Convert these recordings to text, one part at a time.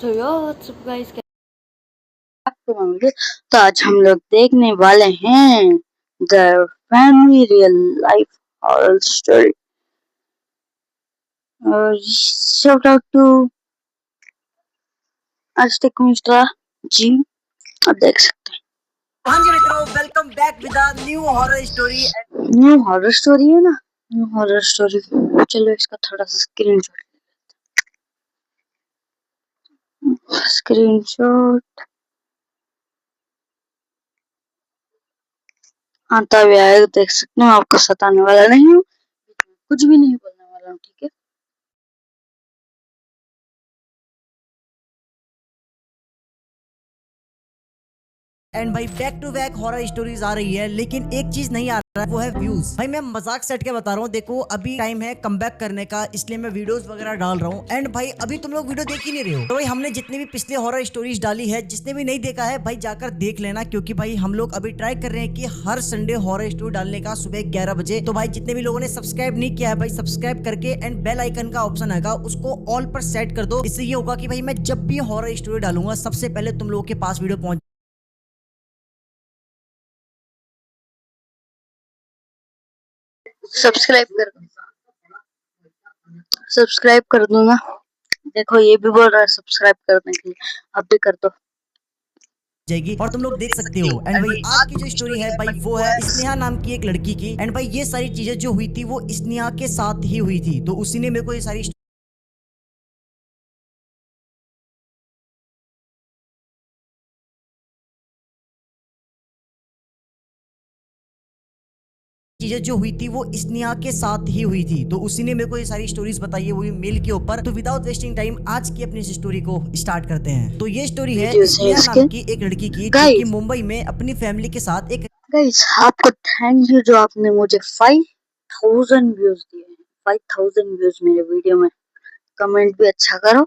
तो यो WhatsApp guys होंगे। तो आज हम लोग देखने वाले हैं the family real life horror story. और shout out to आस्टिक Mishra ji. आप देख सकते हैं। हाँ जी मित्रों, welcome back with a new horror story. New horror story है ना, न्यू हॉरर स्टोरी। चलो इसका थोड़ा सा स्क्रीनशॉट आता भी आएगा, देख सकते हो। आपको सताने वाला नहीं हूँ, कुछ भी नहीं बोलने वाला हूँ, ठीक है। एंड भाई back to back horror stories आ रही है, लेकिन एक चीज नहीं आ रहा है, वो है व्यूज। भाई मैं मजाक सेट के बता रहा हूँ, देखो अभी टाइम है कमबैक करने का, इसलिए मैं वीडियोस वगैरह डाल रहा हूँ। एंड भाई अभी तुम लोग वीडियो देख ही नहीं रहे हो, तो भाई हमने जितने भी पिछले हॉरर स्टोरीज डाली है, जिसने भी नहीं देखा है भाई जाकर देख लेना, क्योंकि भाई हम लोग अभी ट्राई कर रहे हैं कि हर संडे हॉरर स्टोरी डालने का सुबह 11 बजे। तो भाई जितने भी लोगों ने सब्सक्राइब नहीं किया है भाई सब्सक्राइब करके एंड बेल आइकन का ऑप्शन आएगा उसको ऑल पर सेट कर दो। इससे ये होगा कि भाई मैं जब भी हॉरर स्टोरी डालूंगा सबसे पहले तुम लोगों के पास वीडियो पहुंच। सब्सक्राइब कर दो ना। देखो ये भी बोल रहा है सब्सक्राइब करने के लिए, आप भी कर दो जाएगी और तुम लोग देख सकते हो। एंड भाई आज की जो स्टोरी है भाई वो है स्नेहा नाम की एक लड़की की। एंड भाई ये सारी चीजें जो हुई थी वो स्नेहा के साथ ही हुई थी, तो उसी ने मेरे को ये सारी चीजें जो हुई थी वो स्नेहा के साथ ही हुई थी, तो उसी ने मेरे को ये सारी स्टोरीज बताई है, वो भी मेल के ऊपर। तो विदाउट वेस्टिंग टाइम आज की अपनी स्टोरी को स्टार्ट करते हैं। तो ये स्टोरी है स्नेहा नाम की एक लड़की की, जो कि मुंबई में अपनी फैमिली के साथ एक। गाइस आपको थैंक यू जो आपने मुझे 5000 व्यूज दिए हैं। 5000 व्यूज मेरे वीडियो में। कमेंट भी अच्छा करो,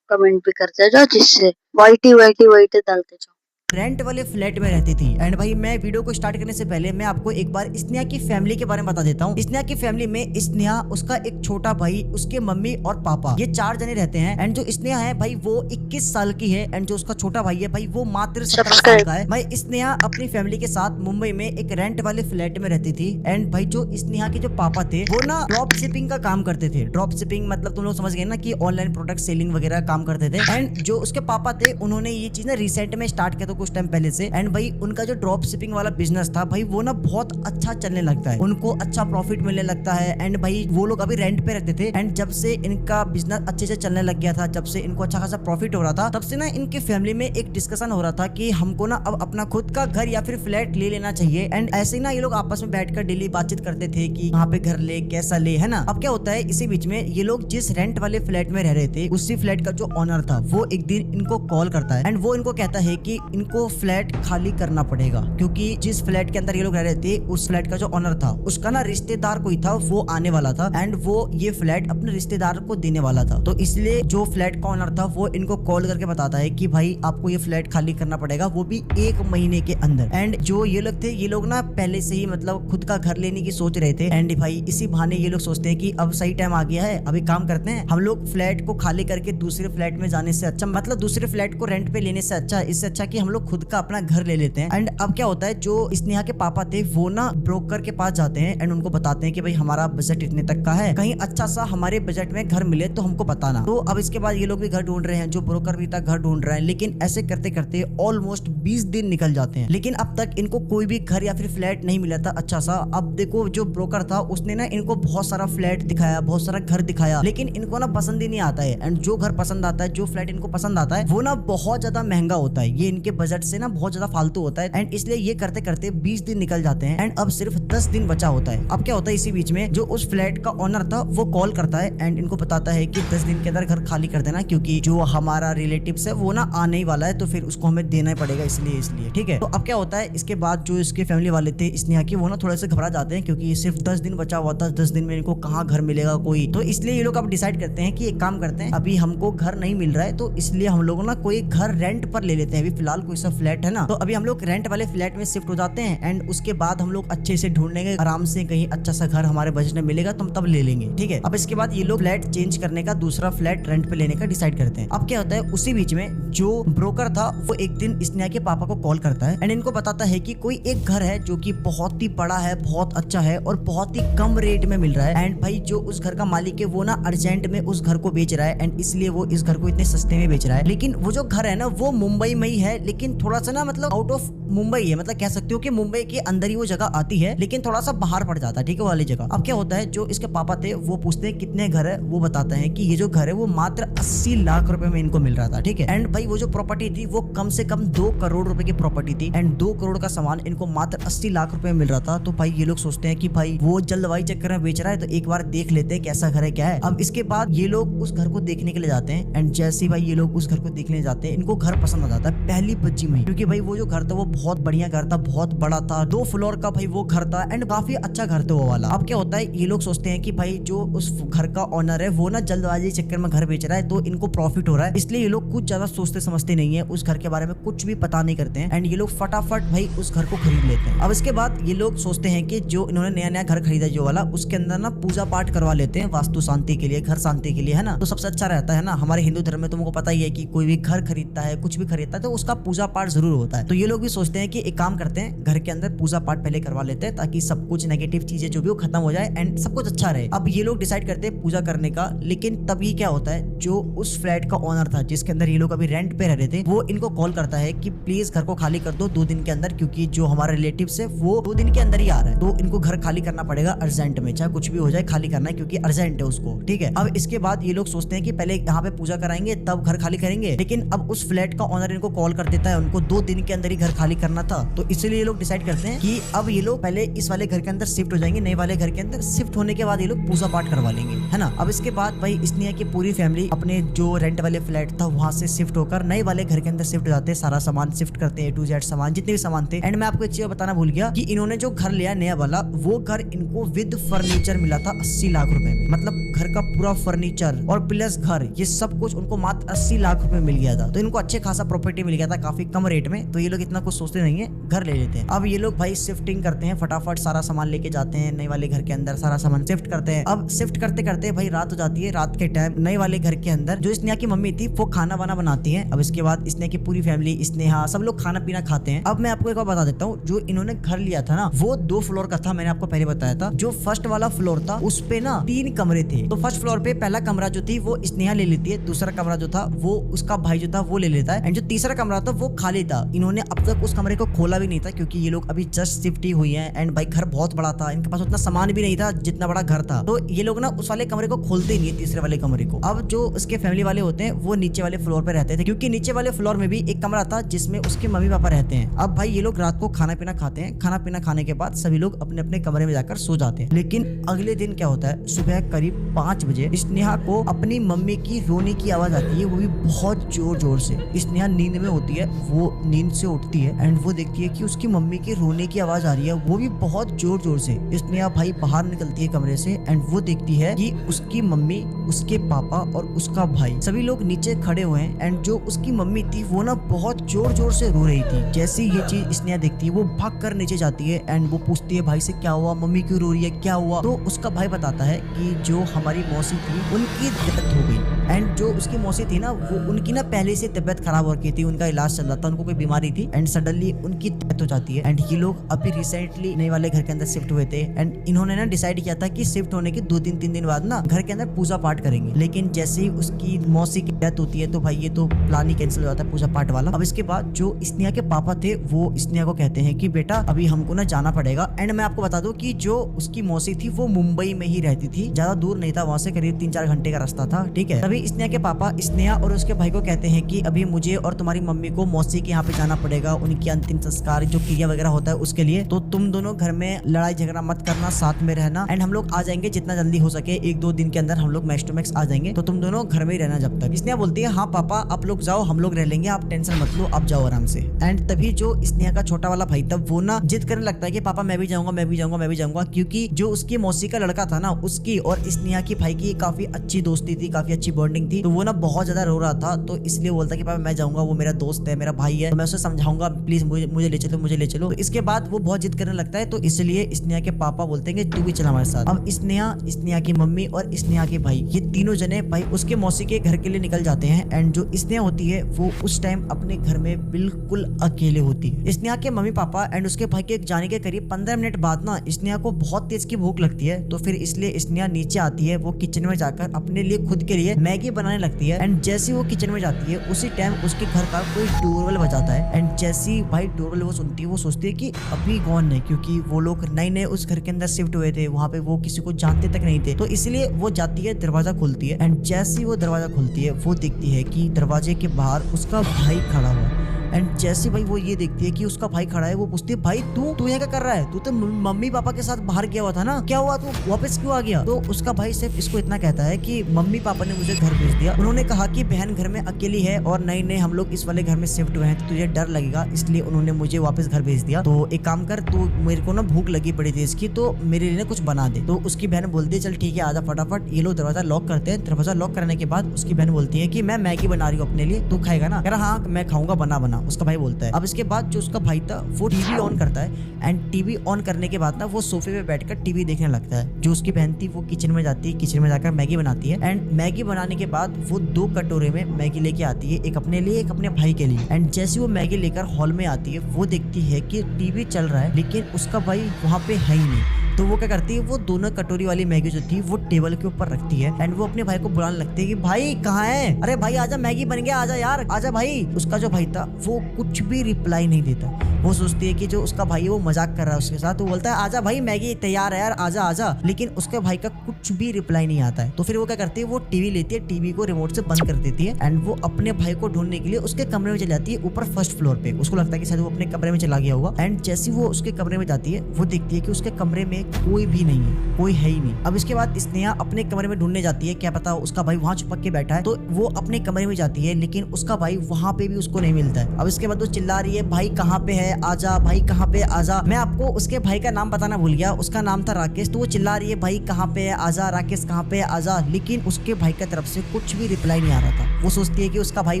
कमेंट भी करते जाओ, जिससे वाइटी वाइटी वाइटी डालते जाओ। रेंट वाले फ्लैट में रहती थी। एंड भाई मैं वीडियो को स्टार्ट करने से पहले मैं आपको एक बार स्नेहा की फैमिली के बारे में बता देता हूँ। स्नेहा की फैमिली में स्नेहा, उसका एक छोटा भाई, उसके मम्मी और पापा, ये 4 जने रहते हैं। एंड जो स्नेहा है भाई वो 21 साल की है, एंड जो उसका छोटा भाई है भाई वो मात्र 17 साल का है। भाई स्नेहा अपनी फैमिली के साथ मुंबई में एक रेंट वाले फ्लैट में रहती थी। एंड भाई जो स्नेहा के जो पापा थे वो ना ड्रॉप शिपिंग का काम करते थे। ड्रॉप शिपिंग मतलब तुम लोग समझ गए ना कि ऑनलाइन प्रोडक्ट सेलिंग वगैरह काम करते थे। एंड जो उसके पापा थे उन्होंने ये चीज ना रिसेंट में स्टार्ट किया था कुछ टाइम पहले से। एंड भाई उनका जो ड्रॉप शिपिंग वाला बिजनेस था भाई वो ना बहुत अच्छा चलने लगता है, उनको अच्छा प्रॉफिट मिलने लगता है। एंड भाई वो लोग अभी रेंट पे रहते थे, एंड जब से इनका बिजनेस अच्छे से चलने लग गया था, जब से इनको अच्छा खासा प्रॉफिट हो रहा था, तब से ना इनके फैमिली में एक डिस्कशन हो रहा था कि हमको ना अब अपना खुद का घर या फिर फ्लैट ले लेना चाहिए। एंड ऐसे ही ना ये लोग आपस में बैठकर डेली बातचीत करते थे कि कहाँ पे घर ले, कैसा ले, है ना। अब क्या होता है, इसी बीच में ये लोग जिस रेंट वाले फ्लैट में रह रहे थे उसी फ्लैट का जो ऑनर था वो एक दिन इनको कॉल करता है। एंड वो इनको कहता है कि इनको फ्लैट खाली करना पड़ेगा, क्योंकि जिस फ्लैट के अंदर ये लोग रह रहे थे उस फ्लैट का जो ऑनर था उसका ना रिश्तेदार कोई था, वो आने वाला था। एंड वो ये फ्लैट अपने रिश्तेदार को देने वाला था। तो इसलिए जो फ्लैट का ऑनर था वो इनको कॉल करके बताता है कि भाई आपको ये फ्लैट खाली करना पड़ेगा, वो भी 1 महीने के अंदर। एंड जो ये लोग थे, ये लोग ना पहले से ही मतलब खुद का घर लेने की सोच रहे थे। एंड भाई इसी बहाने ये लोग सोचते हैं कि अब सही टाइम आ गया है, अभी काम करते हैं हम लोग, फ्लैट को खाली करके दूसरे फ्लैट में जाने से अच्छा, मतलब दूसरे फ्लैट को रेंट पे लेने से अच्छा, इससे अच्छा कि हम लोग खुद का अपना घर ले लेते हैं। एंड अब क्या होता है, जो स्नेहा के पापा थे वो ना ब्रोकर के पास जाते हैं एंड उनको बताते हैं कि भाई हमारा बजट इतने तक का है, कहीं अच्छा सा हमारे बजट में घर मिले तो हमको बताना। तो अब इसके बाद ये लोग भी घर ढूंढ रहे हैं, जो ब्रोकर भी था घर ढूंढ रहा है, लेकिन ऐसे करते करते ऑलमोस्ट 20 दिन निकल जाते हैं, लेकिन अब तक इनको कोई भी घर या फिर फ्लैट नहीं मिला था अच्छा सा। अब देखो जो ब्रोकर था उसने ना इनको बहुत सारा फ्लैट दिखाया, बहुत सारा घर दिखाया, लेकिन इनको ना पसंद ही नहीं आता है। एंड जो घर पसंद आता है, जो फ्लैट इनको पसंद आता है, वो ना बहुत ज्यादा महंगा होता है, ये इनके बजट से ना बहुत ज्यादा फालतू होता है। एंड इसलिए ये करते करते 20 दिन निकल जाते हैं एंड अब सिर्फ 10 दिन बचा होता है। अब क्या होता है, इसी बीच में जो उस फ्लैट का ओनर था वो कॉल करता है एंड इनको बताता है कि 10 दिन के अंदर घर खाली कर देना, क्योंकि जो हमारा रिलेटिव्स है वो ना आने ही वाला है, तो फिर उसको हमें देना ही पड़ेगा, इसलिए ठीक है। तो अब क्या होता है, इसके बाद जो इसके फैमिली वाले थे स्नेहा के, वो ना थोड़े से घबरा जाते हैं, क्योंकि सिर्फ 10 दिन बचा हुआ था, 10 दिन में इनको कहाँ घर मिलेगा कोई। तो इसलिए ये लोग अब डिसाइड करते हैं कि एक काम करते हैं, अभी हमको घर नहीं मिल रहा है, तो इसलिए हम लोग ना कोई घर रेंट पर ले लेते हैं, अभी फिलहाल कोई सा फ्लैट है ना, तो अभी हम लोग रेंट वाले फ्लैट में शिफ्ट हो जाते हैं एंड उसके बाद हम लोग अच्छे से ढूंढेंगे आराम से कहीं अच्छा सा घर हमारे बजट में मिलेगा तो हम तब ले लेंगे, ठीक है। अब इसके बाद ये लोग फ्लैट चेंज करने का दूसरा फ्लैट रेंट पे लेने का डिसाइड करते हैं। अब क्या होता है, उसी बीच में जो ब्रोकर था वो एक दिन स्नेहा के पापा को कॉल करता है एंड इनको बताता है कि कोई एक घर है जो कि बहुत ही बड़ा है, बहुत अच्छा है और बहुत ही कम रेट में मिल रहा है एंड भाई जो उस घर का मालिक है वो ना अर्जेंट में उस घर को बेच रहा है एंड इसलिए वो इस घर को इतने सस्ते में बेच रहा है। लेकिन वो जो घर है ना वो मुंबई में ही है, लेकिन थोड़ा सा ना मतलब आउट ऑफ मुंबई है, मतलब कह सकते हो कि मुंबई के अंदर ही वो जगह आती है लेकिन थोड़ा सा बाहर पड़ जाता है, ठीक है, वाली जगह। अब क्या होता है, जो इसके पापा थे वो पूछते हैं कितने घर है, वो बताते हैं कि ये जो घर है वो मात्र 80 लाख रुपए में इनको मिल रहा था, ठीक है। एंड भाई वो जो प्रॉपर्टी थी वो कम से कम 2 करोड़ रुपए की प्रॉपर्टी थी एंड 2 करोड़ का सामान इनको मात्र 80 लाख रुपए में मिल रहा था। तो भाई ये लोग सोचते हैं कि भाई वो जल्दबाजी चक्कर में बेच रहा है तो एक बार देख लेते हैं कैसा घर है क्या है। अब इसके बाद ये लोग उस घर को देखने के लिए जाते हैं एंड जैसे भाई ये लोग उस घर को देखने जाते हैं इनको घर पसंद आ जाता है पहली बच्ची में, क्योंकि भाई वो जो घर था वो बहुत बढ़िया घर था, बहुत बड़ा था, 2 फ्लोर का भाई वो घर था एंड काफी अच्छा घर था वो वाला। अब क्या होता है, ये लोग सोचते हैं कि भाई जो उस घर का ओनर है वो ना जल्दबाजी चक्कर में घर बेच रहा है तो इनको प्रॉफिट हो रहा है, इसलिए ये लोग कुछ ज्यादा सोचते समझते नहीं है, उस घर के बारे में कुछ भी पता नहीं करते हैं एंड ये लोग फटाफट भाई उस घर को खरीद लेते हैं। अब इसके बाद ये लोग सोचते हैं कि जो इन्होंने नया नया घर खरीदा जो वाला, उसके अंदर ना पूजा पाठ करवा लेते हैं वास्तु शांति के लिए, घर शांति के लिए, है ना, तो सबसे अच्छा रहता है ना। हमारे हिंदू धर्म में तुमको पता ही है कि कोई भी घर खरीदता है, कुछ भी खरीदता है तो उसका पूजा पाठ जरूर होता है। तो ये लोग भी सोचते हैं कि एक काम करते हैं, घर के अंदर पूजा पाठ पहले करवा लेते हैं ताकि सब कुछ नेगेटिव चीजें जो भी वो खत्म हो जाए एंड सब कुछ अच्छा रहे। अब ये लोग डिसाइड करते हैं पूजा करने का, लेकिन तभी क्या होता है, जो उस फ्लैट का ओनर था जिसके अंदर ये लोग अभी रेंट पे रह रहे थे वो इनको कॉल करता है कि प्लीज घर को खाली कर दो 2 दिन के अंदर, क्योंकि जो हमारे रिलेटिव है वो 2 दिन के अंदर ही आ रहा है तो इनको घर खाली करना पड़ेगा अर्जेंट में, चाहे कुछ भी हो जाए खाली करना है क्योंकि अर्जेंट है उसको, ठीक है। अब इसके बाद ये लोग सोचते हैं कि पहले यहाँ पे पूजा कराएंगे तब घर खाली करेंगे, लेकिन अब उस फ्लैट का ओनर इनको कॉल कर देता है, उनको 2 दिन के अंदर ही घर खाली करना था, तो इसलिए ये लोग डिसाइड करते हैं कि अब ये लोग पहले इस वाले घर के अंदर शिफ्ट हो जाएंगे, नए वाले घर के अंदर शिफ्ट होने के बाद ये लोग पूजा पाठ करवा लेंगे, है ना। अब इसके बाद भाई स्नेहा की पूरी फैमिली अपने जो रेंट वाले फ्लैट था वहां से शिफ्ट होकर नए वाले घर के अंदर शिफ्ट हो जाते हैं, सारा सामान शिफ्ट करते हैं, A to Z सामान जितने भी सामान थे। एंड मैं आपको एक चीज बताना भूल गया कि इन्होंने जो घर लिया नया वाला, वो घर इनको विद फर्नीचर मिला था 80 लाख रुपए में, मतलब घर का पूरा फर्नीचर और प्लस घर, ये सब कुछ उनको मात्र 80 लाख रुपए मिल गया था। तो इनको अच्छे खासा प्रॉपर्टी मिल गया था काफी कम रेट में, तो ये लोग इतना कुछ सोचते नहीं है, घर ले लेते हैं। अब ये लोग भाई शिफ्टिंग करते हैं, फटाफट सारा सामान लेके जाते हैं नए वाले घर के अंदर, सारा सामान शिफ्ट करते हैं। अब शिफ्ट करते करते भाई रात हो जाती है, रात के टाइम नए वाले घर के अंदर जो स्नेहा की मम्मी थी वो खाना वाना बनाती है। अब इसके बाद स्नेहा की पूरी फैमिली, स्नेहा, सब लोग खाना पीना खाते हैं। अब मैं आपको एक बार बता देता हूँ, जो इन्होंने घर लिया था ना वो 2 फ्लोर का था, मैंने आपको पहले बताया था। जो फर्स्ट वाला फ्लोर था उस पे ना 3 कमरे थे, तो फर्स्ट फ्लोर पे पहला कमरा जो थी वो स्नेहा ले लेती है, दूसरा कमरा जो था वो उसका भाई जो था वो ले लेता है एंड जो तीसरा कमरा था वो खाली था। इन्होंने अब तक उस कमरे को खोला भी नहीं था क्योंकि ये लोग अभी जस्ट शिफ्ट ही हुई है एंड भाई घर बहुत बड़ा था, इनके पास उतना सामान भी नहीं था जितना बड़ा घर था, तो ये लोग ना उस वाले कमरे को खोलते ही नहीं है, तीसरे वाले कमरे को। अब जो उसके फैमिली वाले होते हैं वो नीचे वाले फ्लोर पे रहते थे, क्योंकि नीचे वाले फ्लोर में भी एक कमरा था जिसमें उसके मम्मी पापा रहते हैं। अब भाई ये लोग रात को खाना पीना खाते हैं, खाना पीना खाने के बाद सभी लोग अपने अपने कमरे में जाकर सो जाते हैं। लेकिन अगले दिन क्या होता है, सुबह करीब 5 बजे स्नेहा को अपनी मम्मी की रोने की आवाज आती है, वो भी बहुत जोर जोर से। स्नेहा नींद में होती है, वो नींद से उठती है एंड वो देखती है कि उसकी मम्मी की रोने की आवाज आ रही है, वो भी बहुत जोर जोर से। स्नेहा भाई बाहर निकलती है कमरे से एंड वो देखती है कि उसकी मम्मी, उसके पापा और उसका भाई सभी लोग नीचे खड़े हुए हैं एंड जो उसकी मम्मी थी वो ना बहुत जोर जोर से रो रही थी। जैसे ये चीज स्नेहा देखती है वो भाग कर नीचे जाती है एंड वो पूछती है भाई से क्या हुआ, मम्मी क्यों रो रही है, क्या हुआ। तो उसका भाई बताता है कि जो हमारी मौसी थी उनकी डेथ हो गई एंड जो उसकी मौसी थी ना वो उनकी ना पहले से तबियत खराब हो रखी थी, उनका इलाज चल रहा था, उनको कोई बीमारी थी एंड सडनली उनकी डेथ हो जाती है। एंड ये लोग अभी रिसेंटली नए वाले घर के अंदर शिफ्ट हुए थे एंड इन्होंने ना डिसाइड किया था कि शिफ्ट होने के 2-3 दिन बाद ना घर के अंदर पूजा पाठ करेंगे, लेकिन जैसे ही उसकी मौसी की डेथ होती है तो भाई ये तो प्लान ही कैंसिल हो जाता है पूजा पाठ वाला। अब इसके बाद जो स्नेहा के पापा थे वो स्नेहा को कहते हैं कि बेटा अभी हमको ना जाना पड़ेगा। एंड मैं आपको बता दूं कि जो उसकी मौसी थी वो मुंबई में ही रहती थी, ज्यादा दूर नहीं था, वहां से करीब 3-4 घंटे का रास्ता था, ठीक है। तभी स्नेहा के पापा स्नेहा और उसके भाई को कहते हैं कि अभी मुझे और तुम्हारी मम्मी को मौसी के यहाँ पे जाना पड़ेगा, उनकी अंतिम संस्कार जो क्रिया वगैरह होता है उसके लिए, तो तुम दोनों घर में लड़ाई झगड़ा मत करना, साथ में रहना एंड हम लोग आ जाएंगे जितना जल्दी हो सके, 1-2 दिन के अंदर हम लोग मैक्स टू मैक्स आ जाएंगे, तो तुम दोनों घर में ही रहना जब तक। स्नेहा बोलती है हाँ पापा आप लोग जाओ, हम लोग रह लेंगे, आप टेंशन मत लो, आप जाओ आराम से। एंड तभी जो स्नेहा का छोटा वाला भाई था वो ना जिद करने लगता है कि पापा मैं भी जाऊंगा, मैं भी जाऊंगा, मैं भी जाऊंगा, क्योंकि जो उसकी मौसी का लड़का था ना उसकी और स्नेहा की भाई की काफी अच्छी दोस्ती थी, काफी अच्छी बॉन्डिंग थी, तो वो ना बहुत ज्यादा रो रहा था, तो इसलिए बोलता कि पापा मैं जाऊंगा, वो मेरा दोस्त है, मेरा भाई है, तो मैं उसे समझाऊंगा, प्लीज मुझे ले चलो, मुझे ले चलो। तो इसके बाद वो बहुत जिद करने लगता है, तो इसलिए स्नेहा के पापा बोलते हैं कि तू भी चल हमारे साथ। अब स्नेहा, स्नेहा की मम्मी और स्नेहा के भाई, ये तीनों जने भाई उसके मौसी के घर के लिए निकल जाते हैं। एंड जो स्नेहा होती है वो उस टाइम अपने घर में बिल्कुल अकेले होती है। स्नेहा के मम्मी पापा एंड उसके भाई के जाने के करीब 15 मिनट बाद ना स्नेहा को बहुत तेज की भूख लगती है, तो फिर इसलिए स्नेहा नीचे आती है। वो किचन में जाकर अपने लिए खुद के लिए मैगी बनाने लगती है। एंड जैसे वो किचन में जाती है उसी टाइम उसके घर का कोई डोरबेल बजाता है। एंड जैसी भाई डोरबेल वो सुनती है, वो सोचती है कि अभी कौन है, क्योंकि वो लोग नए नए उस घर के अंदर शिफ्ट हुए थे, वहाँ पे वो किसी को जानते तक नहीं थे। तो इसलिए वो जाती है, दरवाजा खोलती है। एंड जैसी वो दरवाजा खोलती है वो देखती है कि दरवाजे के बाहर उसका भाई खड़ा हुआ है। एंड जैसे भाई वो ये देखती है कि उसका भाई खड़ा है, वो पूछती है भाई तू यहाँ क्या कर रहा है, तू तो मम्मी पापा के साथ बाहर गया हुआ था ना, क्या हुआ, तू वापस क्यों आ गया। तो उसका भाई सिर्फ इसको इतना कहता है कि मम्मी पापा ने मुझे घर भेज दिया, उन्होंने कहा कि बहन घर में अकेली है और नए नए हम लोग इस वाले घर में शिफ्ट हुए हैं, तो तुझे डर लगेगा, इसलिए उन्होंने मुझे वापस घर भेज दिया। तो एक काम कर, तू मेरे को ना भूख लगी पड़ी थी इसकी, तो मेरे लिए कुछ बना दे। तो उसकी बहन बोलती है चल ठीक है आजा फटाफट। ये लोग दरवाजा लॉक करते हैं। दरवाजा लॉक करने के बाद उसकी बहन बोलती है कि मैं मैगी बना रही हूँ अपने लिए, तू खाएगा ना। कह रहा हाँ मैं खाऊंगा, बना। उसका भाई बोलता है। अब इसके बाद जो उसका भाई था वो टीवी ऑन करता है। एंड टीवी ऑन करने के बाद ना वो सोफे पे बैठकर टीवी देखने लगता है। जो उसकी बहन थी वो किचन में जाती है, किचन में जाकर मैगी बनाती है। एंड मैगी बनाने के बाद वो 2 कटोरे में मैगी लेके आती है, एक अपने लिए एक अपने भाई के लिए। एंड जैसे वो मैगी लेकर हॉल में आती है वो देखती है कि टीवी चल रहा है लेकिन उसका भाई वहाँ पे है ही नहीं। तो वो क्या करती है, वो दोनों कटोरी वाली मैगी जो थी वो टेबल के ऊपर रखती है। एंड वो अपने भाई को बुलाने लगती है कि भाई कहाँ है, अरे भाई आजा, मैगी बन गया, आजा यार आजा भाई। उसका जो भाई था वो कुछ भी रिप्लाई नहीं देता। वो सोचती है कि जो उसका भाई है वो मजाक कर रहा है उसके साथ, तो बोलता है आजा भाई मैगी तैयार है यार, आजा आजा। लेकिन उसके भाई का कुछ भी रिप्लाई नहीं आता है। तो फिर वो क्या करती है, वो टीवी लेती है, टीवी को रिमोट से बंद कर देती है। एंड वो अपने भाई को ढूंढने के लिए उसके कमरे में चली जाती है, ऊपर फर्स्ट फ्लोर पे। उसको लगता है कि शायद वो अपने कमरे में चला गया होगा। एंड जैसे वो उसके कमरे में जाती है वो देखती है कि उसके कमरे में कोई भी नहीं है, कोई है ही नहीं। अब इसके बाद स्नेहा अपने कमरे में ढूंढने जाती है, क्या पता उसका भाई वहाँ छुपक के बैठा है। तो वो अपने कमरे में जाती है लेकिन उसका भाई वहाँ पे भी उसको नहीं मिलता है। अब इसके बाद वो चिल्ला रही है भाई कहाँ पे है, आजा भाई कहाँ पे, आजा। मैं आपको उसके भाई का नाम बताना भूल गया, उसका नाम था राकेश। तो वो चिल्ला रही है भाई कहाँ पे है, आजा राकेश कहाँ पे है, आजा। लेकिन उसके भाई की तरफ से कुछ भी रिप्लाई नहीं आ रहा था। वो सोचती है कि उसका भाई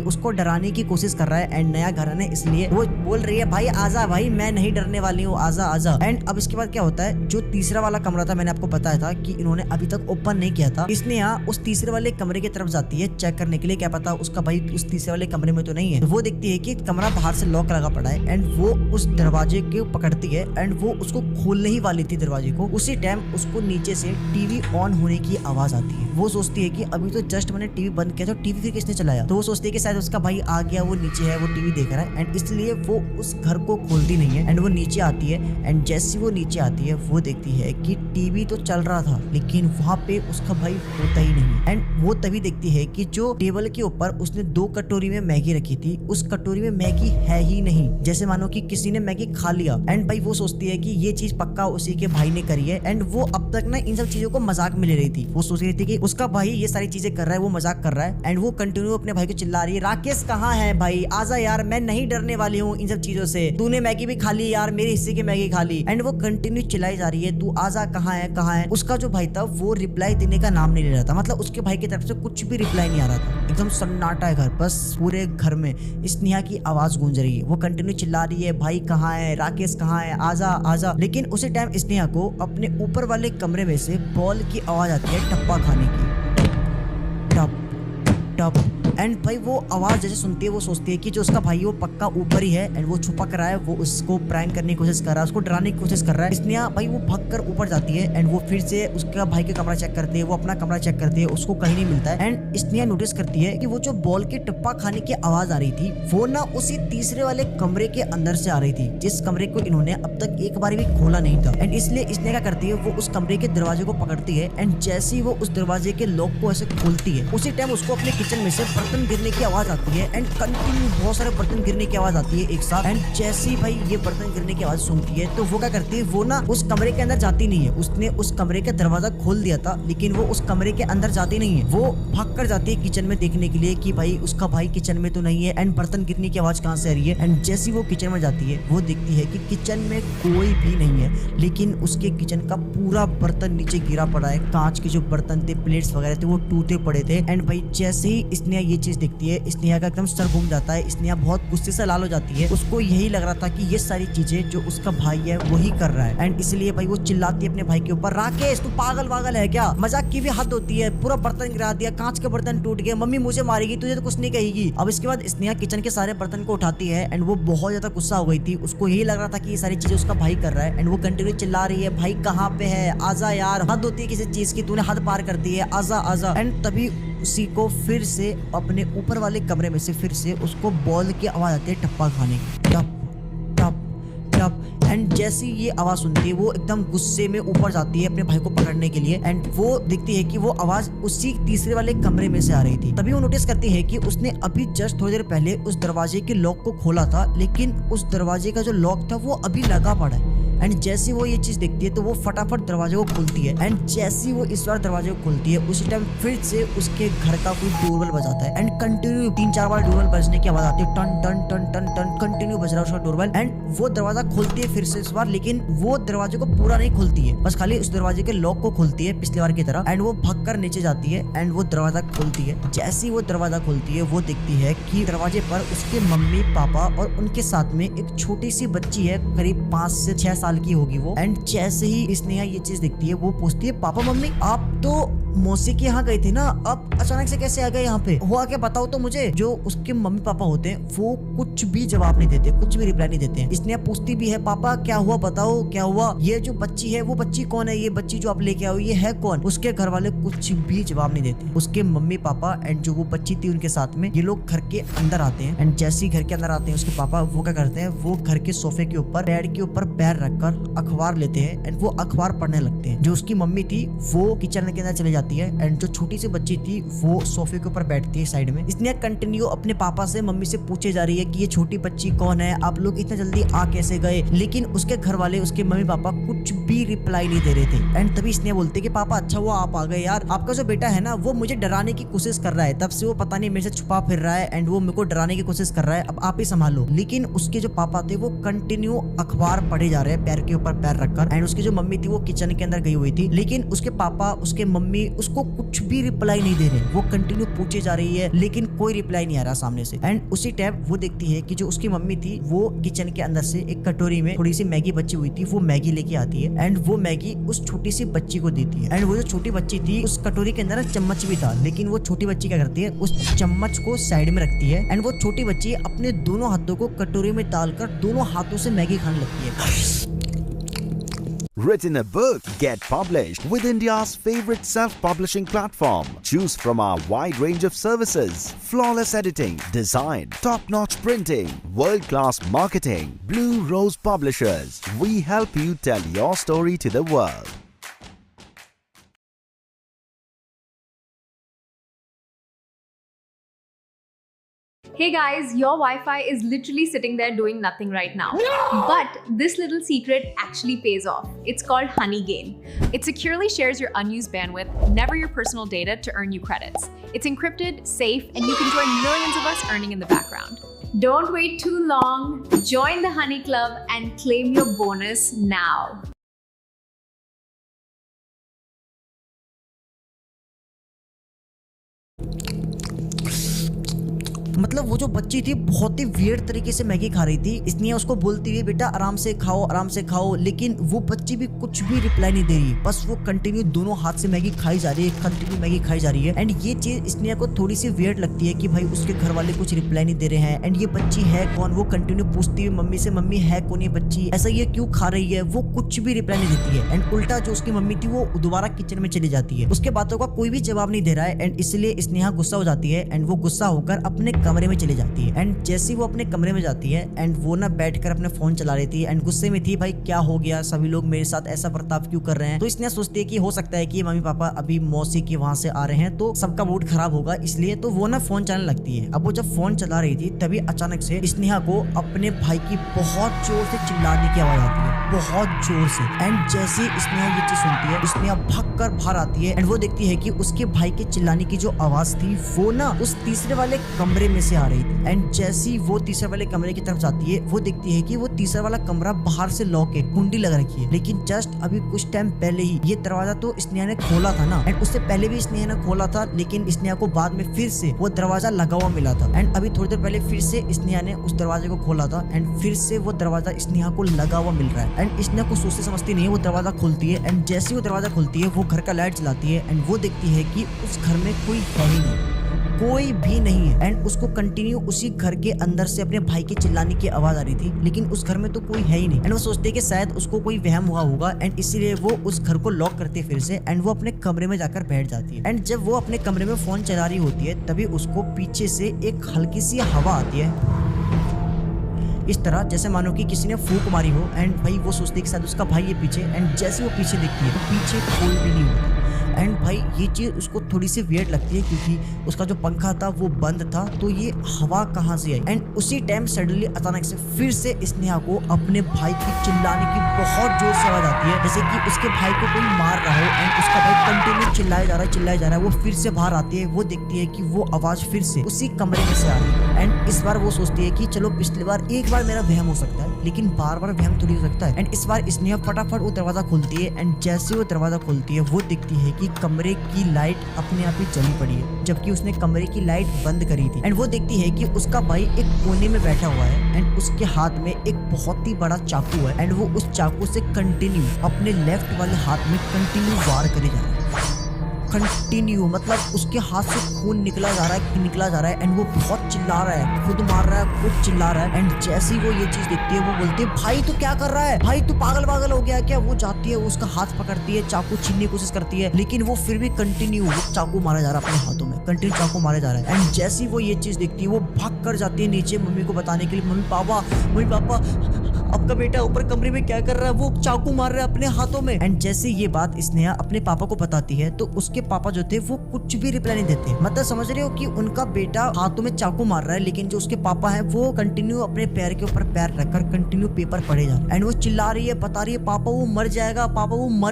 उसको डराने की कोशिश कर रहा है एंड नया घर है इसलिए वो बोल रही है भाई आजा भाई, मैं नहीं डरने वाली हूँ, आजा आजा। एंड अब इसके बाद क्या होता है, जो तीसरा वाला कमरा था मैंने आपको बताया था कि इन्होंने अभी तक ओपन नहीं किया था। स्नेहा उस तीसरे वाले कमरे की तरफ जाती है चेक करने के लिए, क्या पता उसका भाई उस तीसरे वाले कमरे में तो नहीं है। वो देखती है कि कमरा बाहर से लॉक लगा पड़ा है। एंड वो उस दरवाजे को पकड़ती है एंड वो उसको खोलने ही वाली थी दरवाजे को। उसी टाइम उसको नीचे से टीवी ऑन होने की आवाज आती है। वो सोचती है कि अभी तो जस्ट मैंने टीवी बंद किया तो टीवी फिर किसने चलाया। तो वो सोचती है कि शायद उसका भाई आ गया, वो नीचे है, वो टीवी देख रहा है। एंड इसलिए वो उस घर को खोलती नहीं है। एंड वो नीचे आती है। एंड जैसे वो नीचे आती है वो देखती है कि टीवी तो चल रहा था लेकिन वहाँ पे उसका भाई होता ही नहीं। एंड वो तभी देखती है कि जो टेबल के ऊपर उसने 2 कटोरी में मैगी रखी थी उस कटोरी में मैगी है ही नहीं, जैसे मानो कि किसी ने मैगी खा लिया। एंड भाई वो सोचती है कि ये चीज पक्का उसी के भाई ने करी है। एंड वो अब तक ना इन सब चीजों को मजाक में ले रही थी। वो सोच रही थी कि उसका भाई ये सारी चीजें कर रहा है, वो मजाक कर रहा है। एंड वो कंटिन्यू अपने भाई को चिल्ला रही है राकेश कहाँ है भाई, आजा यार, मैं नहीं डरने वाली हूँ इन सब चीजों से, तूने मैगी भी खा ली यार, मेरे हिस्से की मैगी खा ली। एंड वो कंटिन्यू चिल्लाई जा रही है तू आजा, कहाँ है कहाँ है। उसका जो भाई था वो रिप्लाई देने का नाम नहीं ले रहा था, मतलब उसके भाई की तरफ से कुछ भी रिप्लाई नहीं आ रहा था। एकदम सन्नाटा है घर, बस पूरे घर में स्नेहा की आवाज गूंज रही है। वो कंटिन्यू चिल्ला रही है भाई कहाँ है, राकेश कहाँ है, आजा आजा। लेकिन उसी टाइम स्नेहा को अपने ऊपर वाले कमरे में से बॉल की आवाज आती है टप्पा खाने की, टप टप। एंड भाई वो आवाज जैसे सुनती है वो सोचती है कि जो उसका भाई है वो पक्का ऊपर ही है एंड वो छुपा कर रहा है, वो उसको प्रैंक करने की कोशिश कर रहा है, उसको डराने की कोशिश कर रहा है। स्नेहा भाई वो भाग कर ऊपर जाती है एंड वो फिर से उसका भाई का कमरा चेक करती है, वो अपना कमरा चेक करती है, उसको कहीं नहीं मिलता है। एंड स्नेहा नोटिस करती है कि वो जो बॉल के टप्पा खाने की आवाज आ रही थी वो ना उसी तीसरे वाले कमरे के अंदर से आ रही थी, जिस कमरे को इन्होंने अब तक एक बार भी खोला नहीं था। एंड इसलिए स्नेहा क्या करती है, वो उस कमरे के दरवाजे को पकड़ती है एंड जैसे ही वो उस दरवाजे के लॉक को ऐसे खोलती है उसी टाइम उसको अपने किचन में से बर्तन गिरने की आवाज आती है। एंड कंटिन्यू बहुत सारे बर्तन गिरने की आवाज आती है एक साथ। एंड जैसे ही भाई ये बर्तन गिरने की आवाज सुनती है तो वो क्या करती है, वो ना उस कमरे के अंदर जाती नहीं है। उसने उस कमरे का दरवाजा खोल दिया था लेकिन वो उस कमरे के अंदर जाती नहीं है। वो भाग कर जाती है किचन में देखने के लिए कि भाई उसका भाई किचन में तो नहीं है एंड बर्तन गिरने की आवाज कहाँ से आ रही है। एंड जैसी वो किचन में जाती है वो देखती है कि किचन में कोई भी नहीं है लेकिन उसके किचन का पूरा बर्तन नीचे गिरा पड़ा है। कांच के जो बर्तन थे, प्लेट्स वगैरह थे, वो टूटे पड़े थे। एंड भाई जैसे ही इसने ये चीज दिखती है स्नेहा का एकदम सर घूम जाता है। स्नेहा बहुत गुस्से से लाल हो जाती है। उसको यही लग रहा था कि ये सारी चीजें जो उसका भाई है वही कर रहा है एंड इसलिए भाई वो चिल्लाती है अपने भाई के ऊपर, राकेश तू पागल वागल है क्या, मजाक की भी हद होती है, पूरा बर्तन गिरा दिया, कांच के बर्तन टूट गए, मम्मी मुझे मारेगी, तुझे तो कुछ नहीं कहेगी। अब इसके बाद स्नेहा किचन के सारे बर्तन को उठाती है एंड वो बहुत ज्यादा गुस्सा हो गई थी। उसको यही लग रहा था कि ये सारी चीजें उसका भाई कर रहा है एंड वो कंटिन्यू चिल्ला रही है, भाई कहाँ पे है, आजा यार, हद होती है किसी चीज की, तूने हद पार कर दी है, आजा आजा। एंड तभी उसी को फिर से अपने ऊपर वाले कमरे में से फिर से उसको बॉल की आवाज आती है टप्पा खाने की, टप टप टप। एंड जैसी ये आवाज सुनती है वो एकदम गुस्से में ऊपर जाती है अपने भाई को पकड़ने के लिए एंड वो देखती है कि वो आवाज उसी तीसरे वाले कमरे में से आ रही थी। तभी वो नोटिस करती है कि उसने अभी जस्ट थोड़ी देर पहले उस दरवाजे के लॉक को खोला था, लेकिन उस दरवाजे का जो लॉक था वो अभी लगा पड़ा है। एंड जैसे वो ये चीज देखती है तो वो फटाफट दरवाजे को खोलती है एंड जैसे वो इस बार दरवाजे को खोलती है उसी टाइम फिर से उसके घर का कोई डोरबेल बजाता है एंड कंटिन्यू 3-4 बार डोरबेल बजने की आवाज आती है, टन टन टन टन टन कंटिन्यू बज रहा है उसका डोरबेल। एंड वो दरवाजा खोलती है फिर से इस बार, लेकिन वो दरवाजे को पूरा नहीं खोलती है, बस खाली उस दरवाजे के लॉक को खोलती है पिछली बार की तरह एंड वो भागकर नीचे जाती है एंड वो दरवाजा खोलती है। जैसे वो दरवाजा खोलती है वो देखती है कि दरवाजे पर उसके मम्मी पापा और उनके साथ में एक छोटी सी बच्ची है, करीब 5 से 6 साल की होगी वो। एंड जैसे ही स्नेहा ये चीज देखती है वो पूछती है, पापा मम्मी आप तो मौसी के यहाँ गए थे ना, अब अचानक से कैसे आ गए यहाँ पे, हुआ क्या बताओ तो मुझे। जो उसके मम्मी पापा होते हैं वो कुछ भी जवाब नहीं देते, कुछ भी रिप्लाई नहीं देते हैं। स्नेहा पूछती भी है, पापा क्या हुआ बताओ क्या हुआ, ये जो बच्ची है वो बच्ची कौन है, ये बच्ची जो आप लेके आओ ये है कौन। उसके घर वाले कुछ भी जवाब नहीं देते। उसके मम्मी पापा एंड जो वो बच्ची थी उनके साथ में ये लोग घर के अंदर आते हैं एंड जैसे ही घर के अंदर आते हैं उसके पापा वो क्या करते हैं, वो घर के सोफे के ऊपर बेड के ऊपर पैर रखकर अखबार लेते हैं एंड वो अखबार पढ़ने लगते हैं। जो उसकी मम्मी थी वो किचन के अंदर चले जाती है एंड जो छोटी सी बच्ची थी वो सोफे के ऊपर बैठती है साइड में। इसने कंटिन्यू अपने पापा से मम्मी से पूछे जा रही है कि ये छोटी बच्ची कौन है, आप लोग इतना जल्दी आ कैसे गए, लेकिन उसके घर वाले उसके मम्मी पापा कुछ भी रिप्लाई नहीं दे रहे थे। एंड तभी इसने बोलते कि पापा अच्छा हुआ आप आ गए यार, आपका जो बेटा है ना वो मुझे डराने की कोशिश कर रहा है, तब से वो पता नहीं मेरे से छुपा फिर रहा है एंड वो मेरे को डराने की कोशिश कर रहा है, अब आप ही संभालो। लेकिन उसके जो पापा थे वो कंटिन्यू अखबार पढ़े जा रहे हैं पैर के ऊपर पैर रखकर एंड उसकी जो मम्मी थी वो किचन के अंदर गई हुई थी, लेकिन उसके पापा उसके मम्मी उसको कुछ भी रिप्लाई नहीं दे रहे। वो कंटिन्यू पूछे जा रही है लेकिन कोई रिप्लाई नहीं आ रहा सामने से। एंड उसी टाइम वो देखती है कि जो उसकी मम्मी थी वो किचन के अंदर से एक कटोरी में थोड़ी सी मैगी बची हुई थी, वो मैगी लेके आती है एंड वो मैगी उस छोटी सी बच्ची को देती है। एंड वो जो छोटी बच्ची थी उस कटोरी के अंदर चम्मच भी था, लेकिन वो छोटी बच्ची क्या करती है उस चम्मच को साइड में रखती है एंड वो छोटी बच्ची अपने दोनों हाथों को कटोरी में डालकर दोनों हाथों से मैगी खाने लगती है। Written a book? Get published with India's favorite self-publishing platform. Choose from our wide range of services. Flawless editing, design, top-notch printing, world-class marketing. Blue Rose Publishers. We help you tell your story to the world. Hey guys, your Wi-Fi is literally sitting there doing nothing right now. No! But this little secret actually pays off. It's called HoneyGain. It securely shares your unused bandwidth, never your personal data, to earn you credits. It's encrypted, safe, and you can join millions of us earning in the background. Don't wait too long. Join the Honey Club and claim your bonus now. मतलब वो जो बच्ची थी बहुत ही weird तरीके से Maggi खा रही थी। इसलिए उसको बोलती हुई बेटा आराम से खाओ, लेकिन वो बच्ची भी कुछ भी रिप्लाई नहीं दे रही, बस वो कंटिन्यू दोनों हाथ से मैगी खाई जा रही है, कंटिन्यू मैगी खाई जा रही है। एंड ये चीज स्नेहा को थोड़ी सी वियर्ड लगती है कि भाई उसके घर वाले कुछ रिप्लाई नहीं दे रहे हैं एंड ये बच्ची है कौन। वो कंटिन्यू पूछती हुई मम्मी से, मम्मी है कौन ये बच्ची, ऐसा ये क्यों खा रही है, वो कुछ भी रिप्लाई नहीं देती है। एंड उल्टा जो उसकी मम्मी थी वो दोबारा किचन में चली जाती है, उसके बातों का कोई भी जवाब नहीं दे रहा है एंड इसलिए स्नेहा गुस्सा हो जाती है एंड वो गुस्सा होकर अपने कमरे में चली जाती है। एंड जैसे वो अपने कमरे में जाती है एंड वो ना बैठकर अपने फोन चला रही थी एंड गुस्से में थी, भाई क्या हो गया, सभी लोग मेरे साथ ऐसा बर्ताव क्यों कर रहे हैं। तो इसने सोचती है कि हो सकता है कि मम्मी पापा अभी मौसी के वहां से आ रहे हैं तो सबका मूड खराब होगा, इसलिए तो वो ना फोन चलाने लगती है। अब वो जब फोन चला रही थी तभी अचानक से स्नेहा को अपने भाई की बहुत जोर से चिल्लाने की आवाज आती है, बहुत जोर से। एंड जैसे स्नेहा ये चीज सुनती है, स्नेहा भागकर बाहर आती है एंड वो देखती है कि उसके भाई के चिल्लाने की जो आवाज थी वो ना उस तीसरे वाले कमरे में से आ रही थी। एंड जैसी वो तीसरे वाले कमरे की तरफ जाती है, वो देखती है कि वो तीसरा वाला कमरा बाहर से लॉक है, कुंडी लगा रखी है। लेकिन जस्ट अभी कुछ टाइम पहले ही ये दरवाजा तो स्नेहा ने खोला था ना, एंड उससे पहले भी स्नेहा ने खोला था, लेकिन स्नेहा को बाद में फिर से वो दरवाजा लगा हुआ मिला था। एंड अभी थोड़ी देर पहले फिर से स्नेहा ने उस दरवाजे को खोला था एंड फिर से वो दरवाजा स्नेहा को लगा हुआ मिल रहा है। एंड स्नेहा को सोचते समझती नहीं है, वो दरवाजा खोलती है एंड जैसे वो दरवाजा खोलती है वो घर का लाइट जलाती है एंड वो देखती है कि उस घर में कोई है ही नहीं, कोई भी नहीं है। एंड उसको कंटिन्यू उसी घर के अंदर से अपने भाई के चिल्लाने की आवाज आ रही थी, लेकिन उस घर में तो कोई है ही नहीं। एंड वो सोचते कि शायद उसको कोई वहम हुआ होगा एंड इसीलिए वो उस घर को लॉक करती है फिर से एंड वो अपने कमरे में जाकर बैठ जाती है। एंड जब वो अपने कमरे में फोन चला रही होती है तभी उसको पीछे से एक हल्की सी हवा आती है, इस तरह जैसे मानो कि किसी ने फूंक मारी हो। एंड भाई वो सोचती है कि शायद उसका भाई है पीछे। एंड जैसे वो पीछे देखती है तो पीछे कोई भी नहीं होता। एंड भाई ये चीज़ उसको थोड़ी सी वियर्ड लगती है क्योंकि उसका जो पंखा था वो बंद था, तो ये हवा कहाँ से आई। एंड उसी टाइम सडनली अचानक से फिर से स्नेहा को अपने भाई की चिल्लाने की बहुत जोर से आवाज आती है, जैसे कि उसके भाई को कोई मार रहा हो। एंड उसका भाई कंटिन्यू चिल्लाया जा रहा है। वो फिर से बाहर आती है, वो देखती है कि वो आवाज फिर से उसी कमरे में से आ रही है। एंड इस बार वो सोचती है कि चलो पिछली बार एक बार मेरा वहम हो सकता है, लेकिन बार बार वहम थोड़ी हो सकता है। एंड इस बार स्नेहा फटाफट वो दरवाजा खोलती है एंड जैसे वो दरवाजा खोलती है वो देखती है कि कमरे की लाइट अपने आप ही जली पड़ी है, जबकि उसने कमरे की लाइट बंद करी थी। एंड वो देखती है कि उसका भाई एक कोने में बैठा हुआ है एंड उसके हाथ में एक बहुत ही बड़ा चाकू है एंड वो उस चाकू से कंटिन्यू अपने लेफ्ट वाले हाथ में कंटिन्यू वार करे जा रहा है। कंटिन्यू मतलब उसके हाथ से खून निकला जा रहा है एंड वो बहुत चिल्ला रहा है, खुद मार रहा है, खुद चिल्ला रहा है। एंड जैसे ही वो ये चीज देखती है वो बोलती है भाई तू क्या कर रहा है, भाई तू पागल हो गया क्या। वो जाती है, उसका हाथ पकड़ती है, चाकू छीनने की कोशिश करती है, लेकिन वो फिर भी कंटिन्यू चाकू मारा जा रहा है अपने हाथों में, कंटिन्यू चाकू मारा जा रहा है। एंड जैसे ही वो ये चीज देखती है वो भाग कर जाती है नीचे मम्मी को बताने के लिए, मम्मी पापा आपका बेटा ऊपर कमरे में क्या कर रहा है, वो चाकू मार रहा है अपने हाथों में। एंड जैसे ये बात स्नेहा अपने पापा को बताती है तो उसके पापा जो थे वो कुछ भी रिप्लाई नहीं देते। मतलब समझ रहे हो कि उनका बेटा हाथों में चाकू मार रहा है, लेकिन जो उसके पापा है वो कंटिन्यू अपने पैर के ऊपर पैर रखकर कंटिन्यू पेपर पढ़े जा रहे हैं। एंड वो चिल्ला रही है, बता रही है पापा वो मर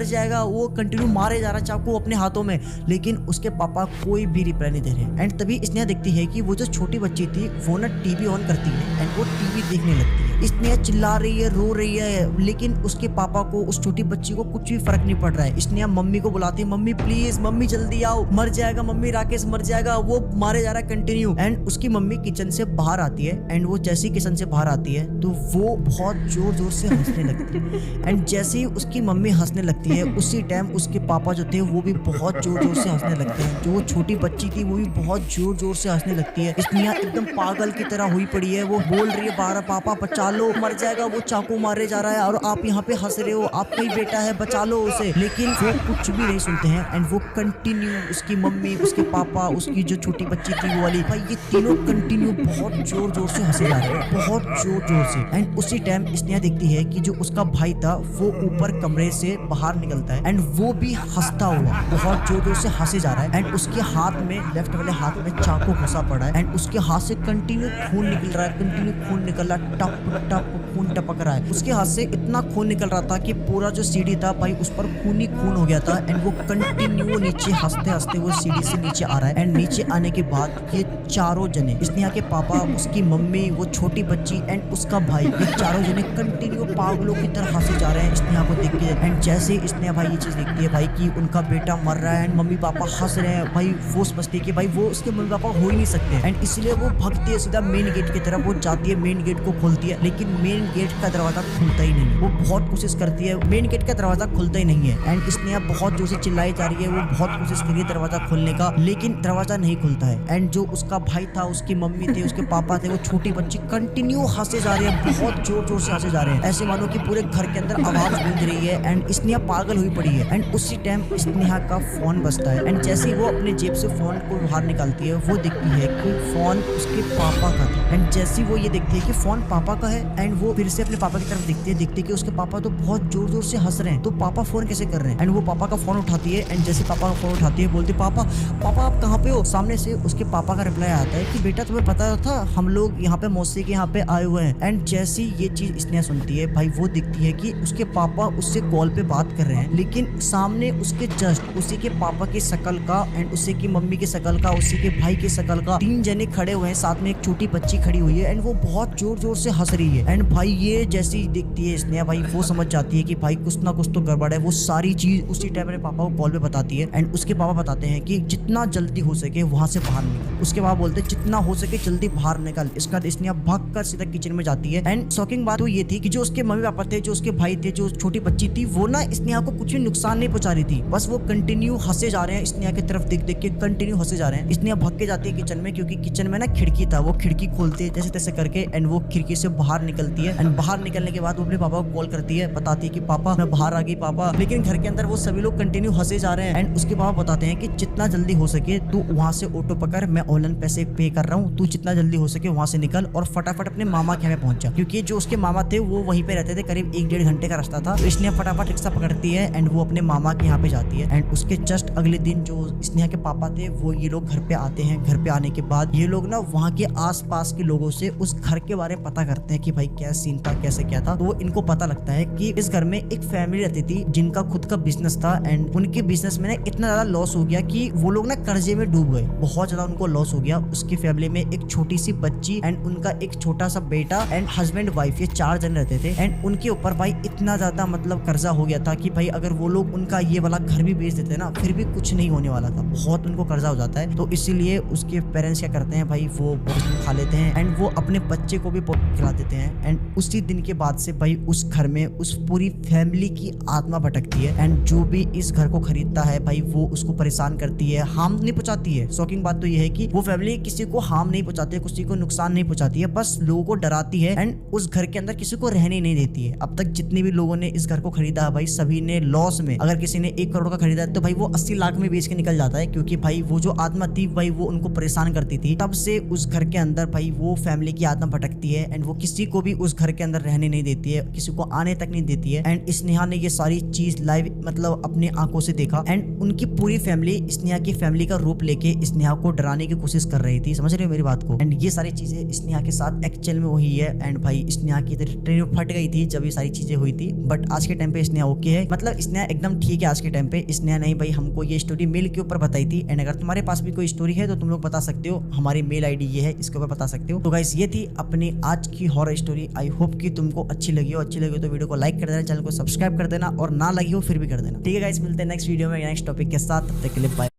जाएगा, वो कंटिन्यू मारे जा रहा है चाकू अपने हाथों में, लेकिन उसके पापा कोई भी रिप्लाई नहीं दे रहे। एंड तभी स्नेहा देखती है कि वो जो छोटी बच्ची थी वो ना टीवी ऑन करती है एंड वो टीवी देखने लगती है। स्नेहा चिल्ला रही है, रो रही है, लेकिन उसके पापा को, उस छोटी बच्ची को कुछ भी फर्क नहीं पड़ रहा है। स्नेहा मम्मी को बुलाती है, मम्मी प्लीज, मम्मी जल्दी आओ, मर जाएगा मम्मी, राकेश मर जाएगा, वो मारे जा रहा है कंटिन्यू। एंड उसकी मम्मी किचन से बाहर आती है एंड वो जैसे ही किचन से बाहर आती है तो वो बहुत जोर से हंसने लगती है। एंड जैसे ही उसकी मम्मी हंसने लगती है उसी टाइम उसके पापा जो थे वो भी बहुत जोर से हंसने लगते हैं। जो छोटी बच्ची थी वो भी बहुत जोर से हंसने लगती है। स्नेहा एकदम पागल की तरह हुई पड़ी है, वो बोल रही है बारह पापा बचा लो, मर जाएगा, वो चाकू मारे जा रहा है और आप यहाँ पे हंस रहे हो, आपका ही बेटा है, बचा लो उसे। लेकिन वो कुछ भी नहीं सुनते हैं एंड वो कंटिन्यू, उसकी मम्मी, उसके पापा, उसकी जो छोटी बच्ची थी वो वाली, भाई ये तीनों कंटिन्यू बहुत जोर से हंसे जा रहे हैं, बहुत जोर से। एंड उसी टाइम स्नेहा देखती है कि जो उसका भाई था वो ऊपर कमरे से बाहर निकलता है एंड वो भी हंसता हुआ बहुत जोर से हंसे जा रहा है। एंड उसके हाथ में, लेफ्ट वाले हाथ में चाकू घुसा पड़ा है एंड उसके हाथ से कंटिन्यू खून निकल रहा है, टप खून टपक रहा है। उसके हाथ से इतना खून निकल रहा था कि पूरा जो सीढ़ी था भाई उस पर खून ही खून हो गया था। एंड वो कंटिन्यू नीचे हंसते वो सीढ़ी से नीचे आ रहा है। एंड नीचे आने के बाद ये चारों जने, स्नेहा के पापा, उसकी मम्मी, वो छोटी बच्ची एंड उसका भाई, ये चारों जने कंटिन्यू पागलों की तरह हंसे जा रहे हैं स्नेहा को देख के। एंड जैसे स्नेहा भाई ये चीज देखती है भाई कि उनका बेटा मर रहा है एंड मम्मी पापा हंस रहे हैं, भाई वो समझती है कि भाई वो उसके मम्मी पापा हो ही नहीं सकते। एंड इसलिए वो भागती है सीधा मेन गेट की तरफ, वो जाती है मेन गेट को खोलती है, लेकिन मेन गेट का दरवाजा खुलता ही नहीं। वो बहुत कोशिश करती है, मेन गेट का दरवाजा खुलता ही नहीं है। एंड स्नेहा बहुत जोर से चिल्लाई जा रही है, वो बहुत कोशिश करी है दरवाजा खोलने का, लेकिन दरवाजा नहीं खुलता है। एंड जो उसका भाई था, उसकी मम्मी थे, उसके पापा थे, वो छोटी बच्ची कंटिन्यू हंसे जा रहे हैं, बहुत जोर से हंसे जा रहे हैं, ऐसे मानो कि पूरे घर के अंदर आवाज गूंज रही है। एंड स्नेहा पागल हुई पड़ी है। एंड उसी टाइम स्नेहा का फोन बजता है एंड जैसे ही वो अपने जेब से फोन को बाहर निकालती है वो देखती है कि फोन उसके पापा का था। एंड जैसे ही वो ये देखती है कि फोन पापा का है एंड वो वो फिर से अपने पापा की तरफ देखती है कि उसके पापा तो बहुत जोर जोर से हंस रहे हैं, तो पापा फोन कैसे कर रहे हैं। एंड वो पापा का फोन उठाती है एंड जैसे पापा का फोन उठाती है बोलती पापा पापा आप कहाँ पे हो। सामने से उसके पापा का रिप्लाई आता है कि बेटा तुम्हें पता था हम लोग यहाँ पे मौसी के यहाँ पे आए हुए हैं। एंड जैसी ये चीज स्नेहा सुनती है भाई वो दिखती है कि उसके पापा उससे कॉल पे बात कर रहे हैं, लेकिन सामने उसके जस्ट उसी के पापा की शकल का एंड उसी की मम्मी की शकल का उसी के भाई की शकल का 3 जने खड़े हुए हैं, साथ में एक छोटी बच्ची खड़ी हुई है एंड वो बहुत जोर जोर से हंस रही है। एंड भाई ये जैसी दिखती है स्नेहा भाई वो समझ जाती है कि भाई कुछ ना कुछ तो गड़बड़ है। वो सारी चीज उसी टाइम अपने पापा को कॉल पे बताती है एंड उसके पापा बताते हैं कि जितना जल्दी हो सके वहां से बाहर निकल। उसके पापा बोलते हैं जितना हो सके जल्दी बाहर निकल। इसका स्नेहा भाग कर सीधा किचन में जाती है। एंड शॉकिंग बात तो ये थी कि जो उसके मम्मी पापा थे, जो उसके भाई थे, जो छोटी बच्ची थी, वो ना स्नेहा को कुछ भी नुकसान नहीं पहुंचा रही थी, बस वो कंटिन्यू हंसे जा रहे हैं स्नेहा की तरफ देख देख के, कंटिन्यू हंसे जा रहे हैं। स्नेहा भाग के जाती है किचन में क्योंकि किचन में ना खिड़की था, वो खिड़की खोलती है जैसे तैसे करके एंड वो खिड़की से बाहर निकलती है। एंड बाहर निकलने के बाद वो अपने पापा को कॉल करती है, बताती है कि पापा मैं बाहर आ गई पापा। लेकिन घर के अंदर वो सभी लोग कंटिन्यू हंसे जा रहे हैं एंड उसके पापा बताते हैं कि जितना जल्दी हो सके तू वहां से ऑटो पकड़, मैं ऑनलाइन पैसे पे कर रहा हूँ, तू जितना जल्दी हो सके वहां से निकल और फटाफट अपने मामा के यहाँ पे पहुंच जा, क्योंकि जो उसके मामा थे वो वहीं पे रहते थे, करीब 1-1.5 घंटे का रास्ता था। तो स्नेहा फटाफट रिक्शा पकड़ती है एंड वो अपने मामा के यहाँ पे जाती है। एंड उसके जस्ट अगले दिन जो स्नेहा के पापा थे वो ये लोग घर पे आते हैं। घर पे आने के बाद ये लोग ना वहाँ के आसपास के लोगों से उस घर के बारे में पता करते हैं कि भाई क्या सीन था, कैसे क्या था। तो इनको पता लगता है कि इस घर में एक फैमिली रहती थी जिनका खुद का बिजनेस था एंड उनके बिजनेस में ना इतना ज्यादा लॉस हो गया कि वो लोग ना कर्जे में डूब गए, बहुत ज्यादा उनको लॉस हो गया। उसकी फैमिली में एक छोटी सी बच्ची एंड उनका एक छोटा सा बेटा एंड हस्बैंड वाइफ, ये 4 जन रहते थे। एंड उनके ऊपर भाई इतना ज्यादा मतलब कर्जा हो गया था कि भाई अगर वो लोग उनका ये वाला घर भी बेच देते ना फिर भी कुछ नहीं होने वाला था, बहुत उनको कर्जा हो जाता है। तो इसीलिए उसके पेरेंट्स क्या करते हैं भाई, वो पॉइजन खा लेते हैं एंड वो अपने बच्चे को भी पॉइजन खिला देते हैं। एंड उसी दिन के बाद से भाई उस घर में उस पूरी फैमिली की आत्मा भटकती है एंड जो भी इस घर को खरीदता है भाई वो उसको परेशान करती है, हार्म नहीं पहुंचाती है। शॉकिंग बात तो ये है कि वो फैमिली किसी को हार्म नहीं पहुंचाती है, किसी को नुकसान नहीं पहुंचाती है, बस लोगों को डराती है एंड उस घर के अंदर किसी को रहने नहीं देती है। अब तक जितने भी लोगों ने इस घर को खरीदा है भाई सभी ने लॉस में, अगर किसी ने 1 करोड़ का खरीदा है तो भाई वो 80 लाख में बेच के निकल जाता है, क्योंकि भाई वो जो आत्मा थी भाई वो उनको परेशान करती थी। तब से उस घर के अंदर भाई वो फैमिली की आत्मा भटकती है एंड वो किसी को भी उस घर के अंदर रहने नहीं देती है, किसी को आने तक नहीं देती है। एंड स्नेहा ने ये सारी चीज लाइव मतलब अपने आंखों से देखा एंड उनकी पूरी फैमिली स्नेहा की फैमिली का रूप लेके स्नेहा को डराने की कोशिश कर रही थी। समझ रहे हो मेरी बात को। एंड ये सारी चीजें स्नेहा के साथ एक्चुअल में वही है एंड भाई स्नेहा की ट्रेन फट गई थी जब ये सारी चीजें हुई थी, बट आज के टाइम पे स्नेहा ओके है, मतलब स्नेहा एकदम ठीक है आज के टाइम पे। स्नेहा नहीं भाई हमको ये स्टोरी मेल के ऊपर बताई थी एंड अगर तुम्हारे पास भी कोई स्टोरी है तो तुम लोग बता सकते हो, हमारी मेल आईडी ये है, इसके ऊपर बता सकते हो। तो गाइस ये थी अपनी आज की हॉरर स्टोरी। आई होप कि तुमको अच्छी लगी हो, अच्छी लगी हो तो वीडियो को लाइक कर देना, चैनल को सब्सक्राइब कर देना और ना लगी हो फिर भी कर देना। ठीक है गाइस, मिलते हैं नेक्स्ट वीडियो में नेक्स्ट टॉपिक के साथ, तब तक के लिए बाय।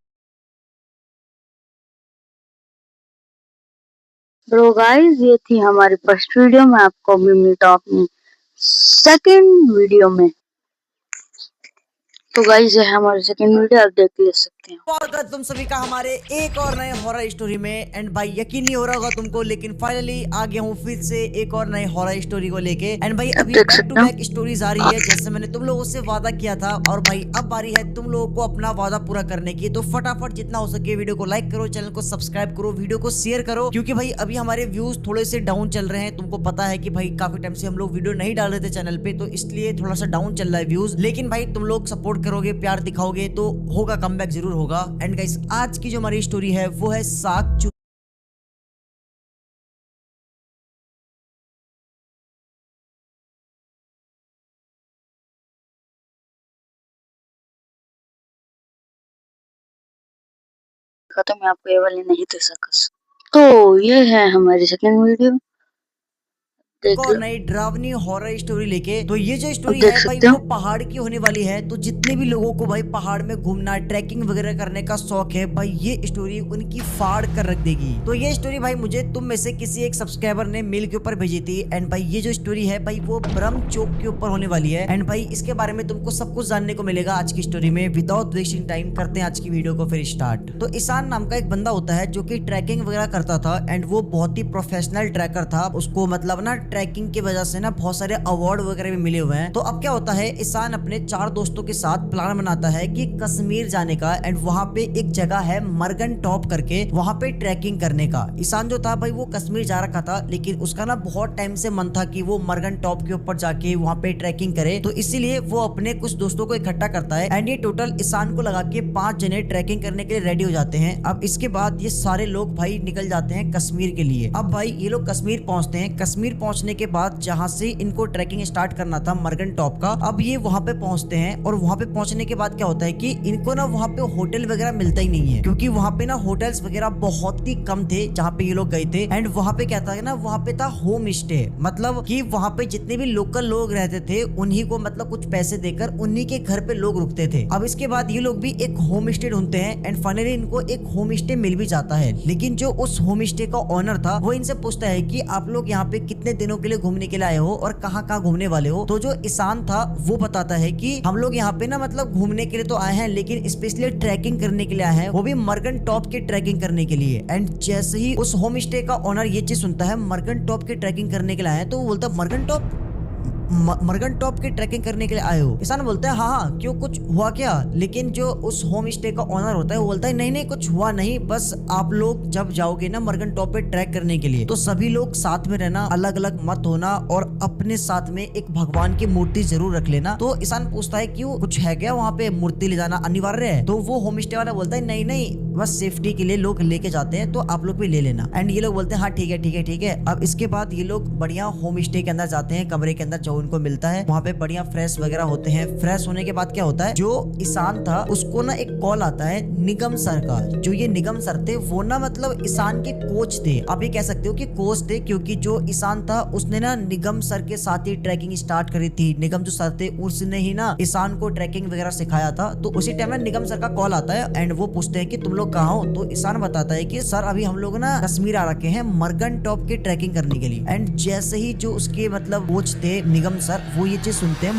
ब्रो गाइस ये थी हमारी फर्स्ट वीडियो में, आपको भी मिलता हूं अपनी सेकंड वीडियो में। तो गाइस ये है हमारी सेकंड वीडियो, आप देख ले सकते हैं। स्वागत तुम सभी का हमारे एक और नए हॉरर स्टोरी में। एंड भाई यकीन नहीं हो रहा होगा तुमको, लेकिन फाइनली आ गया हूँ फिर से एक और नए हॉरर स्टोरी को लेके। एंड भाई अभी बैक टू बैक स्टोरीज आ रही है जैसे मैंने तुम लोगों से वादा किया था, और भाई अब बारी है तुम लोगों को अपना वादा पूरा करने की। तो फटाफट जितना हो सके वीडियो को लाइक करो, चैनल को सब्सक्राइब करो, वीडियो को शेयर करो, क्योंकि भाई अभी हमारे व्यूज थोड़े से डाउन चल रहे हैं। तुमको पता है कि भाई काफी टाइम से हम लोग वीडियो नहीं डाल रहे थे चैनल पे, तो इसलिए थोड़ा सा डाउन चल रहा है व्यूज। लेकिन भाई तुम लोग सपोर्ट करोगे, प्यार दिखाओगे तो होगा, कमबैक जरूर होगा। एंड गाइस आज की जो हमारी स्टोरी है वो है साग तो मैं आपको ये वाले नहीं दे सका। तो ये है हमारी सेकंड वीडियो, और नई डरावनी हॉरर स्टोरी लेके। तो ये जो स्टोरी देख है भाई सकते हो। वो पहाड़ की होने वाली है। तो जितने भी लोगों को भाई पहाड़ में घूमना, ट्रैकिंग वगैरह करने का शौक है भाई, ये स्टोरी उनकी फाड़ कर रख देगी। तो ये स्टोरी भाई मुझे तुम में से किसी एक सब्सक्राइबर ने मेल के ऊपर भेजी थी। एंड भाई ये जो स्टोरी है भाई वो ब्रह्म चौक के ऊपर होने वाली है। एंड भाई इसके बारे में तुमको सब कुछ जानने को मिलेगा आज की स्टोरी में। विदाउट वेस्टिंग टाइम करते हैं आज की वीडियो को फिर स्टार्ट। तो ईशान नाम का एक बंदा होता है जो कि ट्रैकिंग वगैरह करता था एंड वो बहुत ही प्रोफेशनल ट्रैकर था। उसको मतलब ना ट्रैकिंग की वजह से ना बहुत सारे अवार्ड वगैरह भी मिले हुए हैं। तो अब क्या होता है, ईशान अपने 4 दोस्तों के साथ प्लान बनाता है कि कश्मीर जाने का, एंड वहाँ पे एक जगह है मर्गन टॉप करके, वहाँ पे ट्रैकिंग करने का। ईशान जो था भाई वो कश्मीर जा रखा था, लेकिन उसका ना बहुत टाइम से मन था कि वो मर्गन टॉप के ऊपर जाके वहाँ पे ट्रैकिंग करे। तो इसीलिए वो अपने कुछ दोस्तों को इकट्ठा करता है, एंड ये टोटल ईशान को लगा के 5 जने ट्रैकिंग करने के लिए रेडी हो जाते हैं। अब इसके बाद ये सारे लोग भाई निकल जाते हैं कश्मीर के लिए। अब भाई ये लोग कश्मीर पहुंचते हैं। कश्मीर पहुंचने के बाद जहां से इनको ट्रैकिंग स्टार्ट करना था मर्गन टॉप का, अब ये वहां पे पहुंचते हैं। और वहां पे पहुंचने के बाद क्या होता है कि इनको ना वहां पे होटल वगैरह मिलता ही नहीं है, क्योंकि वहां पे ना होटल्स वगैरह बहुत ही कम थे जहाँ पे ये लोग गए थे। एंड वहां पे क्या था ना, वहां पे था होम स्टे, मतलब कि वहां पे जितने भी लोकल लोग रहते थे उन्हीं को मतलब कुछ पैसे देकर उन्हीं के घर पे लोग रुकते थे। अब इसके बाद ये लोग भी एक होम स्टे ढूंढते हैं, एंड फाइनली इनको एक होम स्टे मिल भी जाता है। लेकिन जो उस होम स्टे का ओनर था वो इनसे पूछता है कि आप लोग यहाँ पे कितने दिनों के लिए घूमने के लिए आए हो और कहाँ कहाँ घूमने वाले हो। तो जो ईशान था वो बताता है कि हम लोग यहाँ पे ना मतलब घूमने के लिए तो आए हैं, लेकिन स्पेशली ट्रैकिंग करने के लिए आए हैं, वो भी मर्गन टॉप की ट्रैकिंग करने के लिए। एंड जैसे ही उस होम स्टे का ओनर ये चीज सुनता है मर्गन टॉप की ट्रैकिंग करने के लिए आए हैं, तो वो बोलता है मर्गन टॉप की ट्रैकिंग करने के लिए आए हो। ईशान बोलता है हाँ क्यों, कुछ हुआ क्या? लेकिन जो उस होम स्टे का ओनर होता है वो बोलता है नहीं नहीं कुछ हुआ नहीं, बस आप लोग जब जाओगे ना मर्गन टॉप पे ट्रैक करने के लिए तो सभी लोग साथ में रहना, अलग अलग मत होना, और अपने साथ में एक भगवान की मूर्ति जरूर रख लेना। तो ईशान पूछता है क्यों, कुछ है क्या वहाँ पे, मूर्ति ले जाना अनिवार्य है? तो वो होम स्टे वाला बोलता है नहीं नहीं बस सेफ्टी के लिए लोग लेके जाते हैं, तो आप लोग भी ले लेना। एंड ये लोग बोलते हैं हाँ ठीक है ठीक है ठीक है। अब इसके बाद ये लोग बढ़िया होम स्टे के अंदर जाते हैं, कमरे के अंदर जो उनको मिलता है वहाँ पे बढ़िया फ्रेश वगैरह होते हैं। फ्रेश होने के बाद क्या होता है, जो ईशान था उसको ना एक कॉल आता है निगम सर का। जो ये निगम सर थे वो ना मतलब ईशान के कोच थे, आप ये कह सकते हो कि कोच थे, क्योंकि जो ईशान था उसने ना निगम सर के साथ ही ट्रैकिंग स्टार्ट करी थी। निगम जो सर थे उसने ही ना ईशान को ट्रैकिंग वगैरह सिखाया था। तो उसी टाइम में निगम सर का कॉल आता है, एंड वो पूछते हैं कि तुम लोग कहाँ हो? तो ईशान बताता है कि सर अभी हम लोग ना कश्मीर आ रखे हैं मर्गन टॉप की ट्रैकिंग करने के लिए। एंड जैसे ही जो उसके मतलब कोच थे निगम सर, वो ये चीज सुनते हैं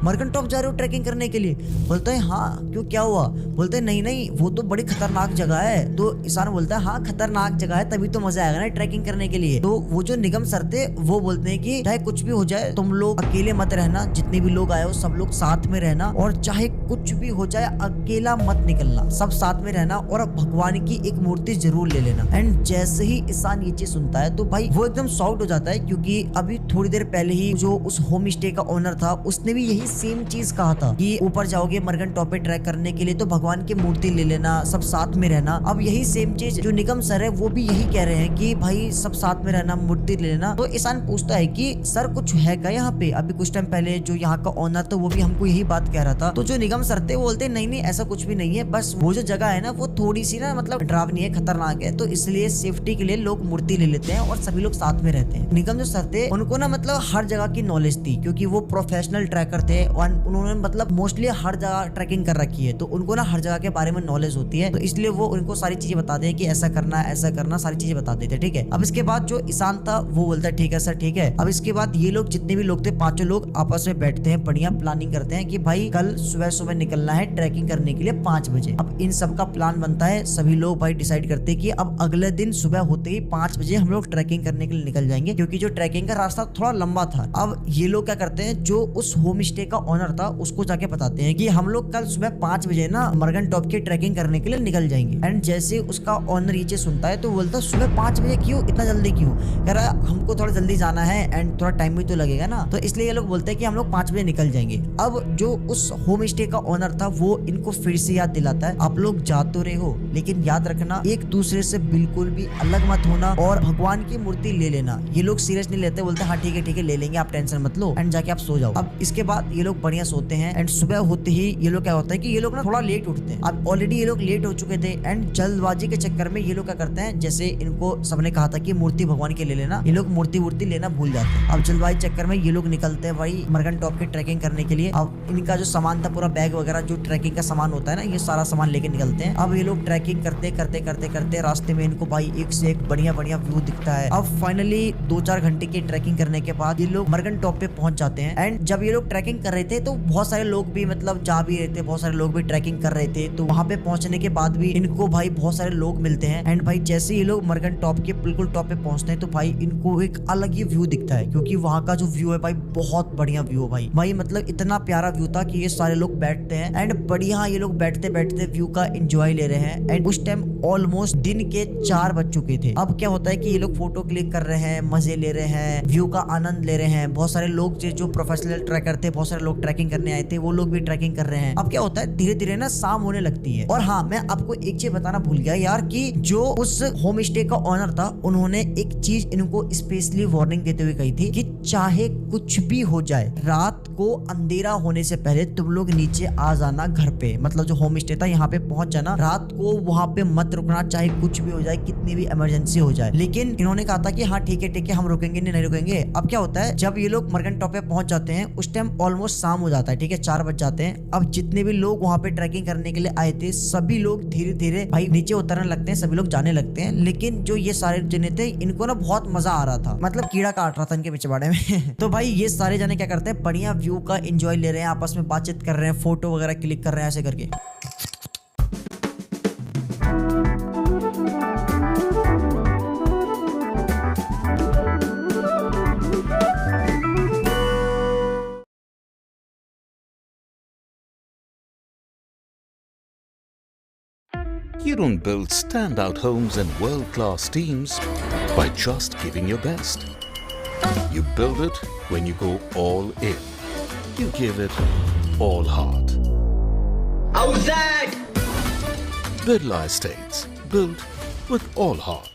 मर्गन टॉप जा रहे हो ट्रैकिंग करने के लिए? बोलते हैं हाँ क्यों, क्या हुआ? बोलते हैं नहीं नहीं वो तो बड़ी खतरनाक जगह है। तो ईशान बोलता है हाँ खतरनाक जगह है तभी तो मजा आएगा ना ट्रैकिंग करने के लिए। तो वो जो निगम सर थे वो बोलते हैं कि चाहे कुछ भी हो जाए तुम लोग अकेले मत रहना, जितने भी लोग आए हो सब लोग साथ में रहना, और चाहे कुछ भी हो जाए अकेला मत निकलना, सब साथ में रहना, और भगवान की एक मूर्ति जरूर ले लेना। एंड जैसे ही ईशान ये चीज सुनता है तो भाई वो एकदम शॉक्ड हो जाता है, क्योंकि अभी थोड़ी देर पहले ही जो उस होम स्टे का ओनर था उसने भी यही सेम चीज कहा था कि ऊपर जाओगे मर्गन टॉप पे ट्रैक करने के लिए तो भगवान की मूर्ति ले लेना, सब साथ में रहना। अब यही सेम चीज जो निगम सर है वो भी यही कह रहे हैं कि भाई सब साथ में रहना, मूर्ति ले लेना। तो ईशान पूछता है कि सर कुछ है क्या यहाँ पे? अभी कुछ टाइम पहले जो यहाँ का ओनर था वो भी हमको यही बात कह रहा था। तो जो निगम सर थे वो बोलते नहीं नहीं ऐसा कुछ भी नहीं है, बस वो जो जगह है ना वो थोड़ी सी ना मतलब डरावनी है, खतरनाक है, तो इसलिए सेफ्टी के लिए लोग मूर्ति ले लेते हैं और सभी लोग साथ में रहते हैं। निगम जो सर थे उनको ना मतलब हर जगह की नॉलेज थी, क्योंकि वो प्रोफेशनल ट्रैकर थे और उन्होंने मतलब मोस्टली हर जगह ट्रैकिंग कर रखी है, तो उनको ना हर जगह के बारे में नॉलेज होती है। तो इसलिए वो उनको सारी चीजें बताते हैं कि ऐसा करना ऐसा करना, सारी चीजें बता देते हैं। ठीक है, अब इसके बाद जो ईशान था वो बोलता है ठीक है सर ठीक है। अब इसके बाद ये लोग जितने भी लोग थे 5 लोग आपस में बैठते हैं, बढ़िया प्लानिंग करते हैं कि भाई कल सुबह सुबह निकलना है ट्रैकिंग करने के लिए 5 बजे। अब इन सब का प्लान बनता है, सभी लोग भाई डिसाइड करते हैं कि अब अगले दिन सुबह होते ही 5 बजे हम लोग ट्रैकिंग करने के लिए निकल जाएंगे, क्योंकि जो ट्रैकिंग का रास्ता थोड़ा लंबा था। अब ये लोग क्या करते हैं, जो उस होम स्टे का ओनर था उसको जाके बताते हैं कि हम लोग कल सुबह 5 बजे ना मर्गन टॉप की ट्रैकिंग करने के लिए निकल जाएंगे। एंड जैसे उसका ओनर ये चीज सुनता है तो बोलता है सुबह 5 बजे क्यों, इतना जल्दी क्यों? कह रहा हमको थोड़ा जल्दी जाना है एंड थोड़ा टाइम भी तो लगेगा ना, तो इसलिए ये लोग बोलते हैं कि हम लोग 5 बजे निकल जाएंगे। अब जो उस होम स्टे का ओनर था वो इनको फिर से याद दिलाता है आप लोग जा तो रहे हो, लेकिन याद रखना एक दूसरे से बिल्कुल भी अलग मत होना और भगवान की मूर्ति ले लेना। ये लोग सीरियस नहीं लेते, बोलते हाँ ठीक है ले लेंगे, आप टेंशन मत लो, एंड जाके आप सो जाओ। अब इसके बाद ये लोग बढ़िया सोते हैं, एंड सुबह होते ही ये लोग क्या होता है कि ये लोग ना थोड़ा लेट उठते हैं। अब ऑलरेडी ये लोग लेट हो चुके थे, एंड जल्दबाजी के चक्कर में ये लोग क्या करते हैं, जैसे इनको सबने कहा था कि मूर्ति भगवान की ले लेना, ये लोग मूर्ति लेना भूल जाते हैं। अब जल्दबाजी चक्कर में ये लोग निकलते हैं भाई मर्गन टॉप की ट्रैकिंग करने के लिए। अब इनका जो सामान था पूरा बैग बैग वगैरह जो ट्रैकिंग का सामान होता है ना, ये सारा सामान लेके निकलते हैं। अब ये लोग ट्रैकिंग करते करते करते करते रास्ते में इनको भाई एक से एक बढ़िया बढ़िया व्यू दिखता है। अब फाइनली 2-4 घंटे की ट्रैकिंग करने के बाद ये लोग मर्गन टॉप पे पहुंच जाते हैं। एंड जब ये लोग ट्रैकिंग कर रहे थे तो बहुत सारे लोग भी मतलब जा भी रहे थे, बहुत सारे लोग भी ट्रैकिंग कर रहे थे। तो वहां पे पहुंचने के बाद भी इनको भाई बहुत सारे लोग मिलते हैं। एंड भाई जैसे ये लोग मर्गन टॉप के बिल्कुल टॉप पे पहुंचते हैं तो भाई इनको एक अलग ही व्यू दिखता है, क्योंकि वहां का जो व्यू है भाई बहुत बढ़िया व्यू है भाई मतलब इतना प्यारा व्यू था कि ये सारे लोग बैठते हैं एंड बढ़िया ये लोग बैठते बैठते व्यू का एंजॉय ले रहे हैं। एंड उस टाइम ऑलमोस्ट दिन के 4 बज चुके थे। अब क्या होता है कि ये लोग फोटो क्लिक कर रहे हैं, मजे ले रहे हैं, व्यू का आनंद ले रहे हैं। बहुत सारे लोग जो प्रोफेशनल ट्रैकर थे, बहुत सारे लोग ट्रैकिंग करने आए थे, वो लोग भी ट्रैकिंग कर रहे हैं। अब क्या होता है धीरे धीरे ना शाम होने लगती है। और हाँ, मैं आपको एक चीज बताना भूल गया यार कि जो उस होम स्टे का ओनर था उन्होंने एक चीज इनको स्पेशली वार्निंग देते हुए कही थी कि चाहे कुछ भी हो जाए, रात को अंधेरा होने से पहले तुम लोग नीचे आ जाना घर पे। मतलब जो होम स्टे था यहाँ पे पहुंच जाना, रात को वहां पे मत रुकना, चाहे कुछ भी हो जाए, कितनी भी इमरजेंसी हो जाए। लेकिन इन्होंने कहा था कि हाँ ठीक है हम रुकेंगे नहीं रुकेंगे। अब क्या होता है जब ये लोग मर्गन टॉप पे पहुंच जाते हैं उस टाइम ऑलमोस्ट शाम हो जाता है, ठीक है 4 बज जाते हैं। अब जितने भी लोग वहां पे ट्रैकिंग करने के लिए आए थे सभी लोग धीरे धीरे भाई नीचे उतरने लगते हैं, सभी लोग जाने लगते हैं। लेकिन जो ये सारे जने थे इनको ना बहुत मजा आ रहा था, मतलब कीड़ा काट रहा था इनके पिछवाड़े में तो भाई ये सारे जने क्या करते हैं, बढ़िया व्यू का एंजॉय ले रहे हैं, आपस में बातचीत कर रहे हैं, फोटो वगैरह क्लिक कर रहे हैं ऐसे करके। You don't build standout homes and world-class teams by just giving your best. You build it when you go all in. You give it all heart. How's that? Birla Estates, built with all heart.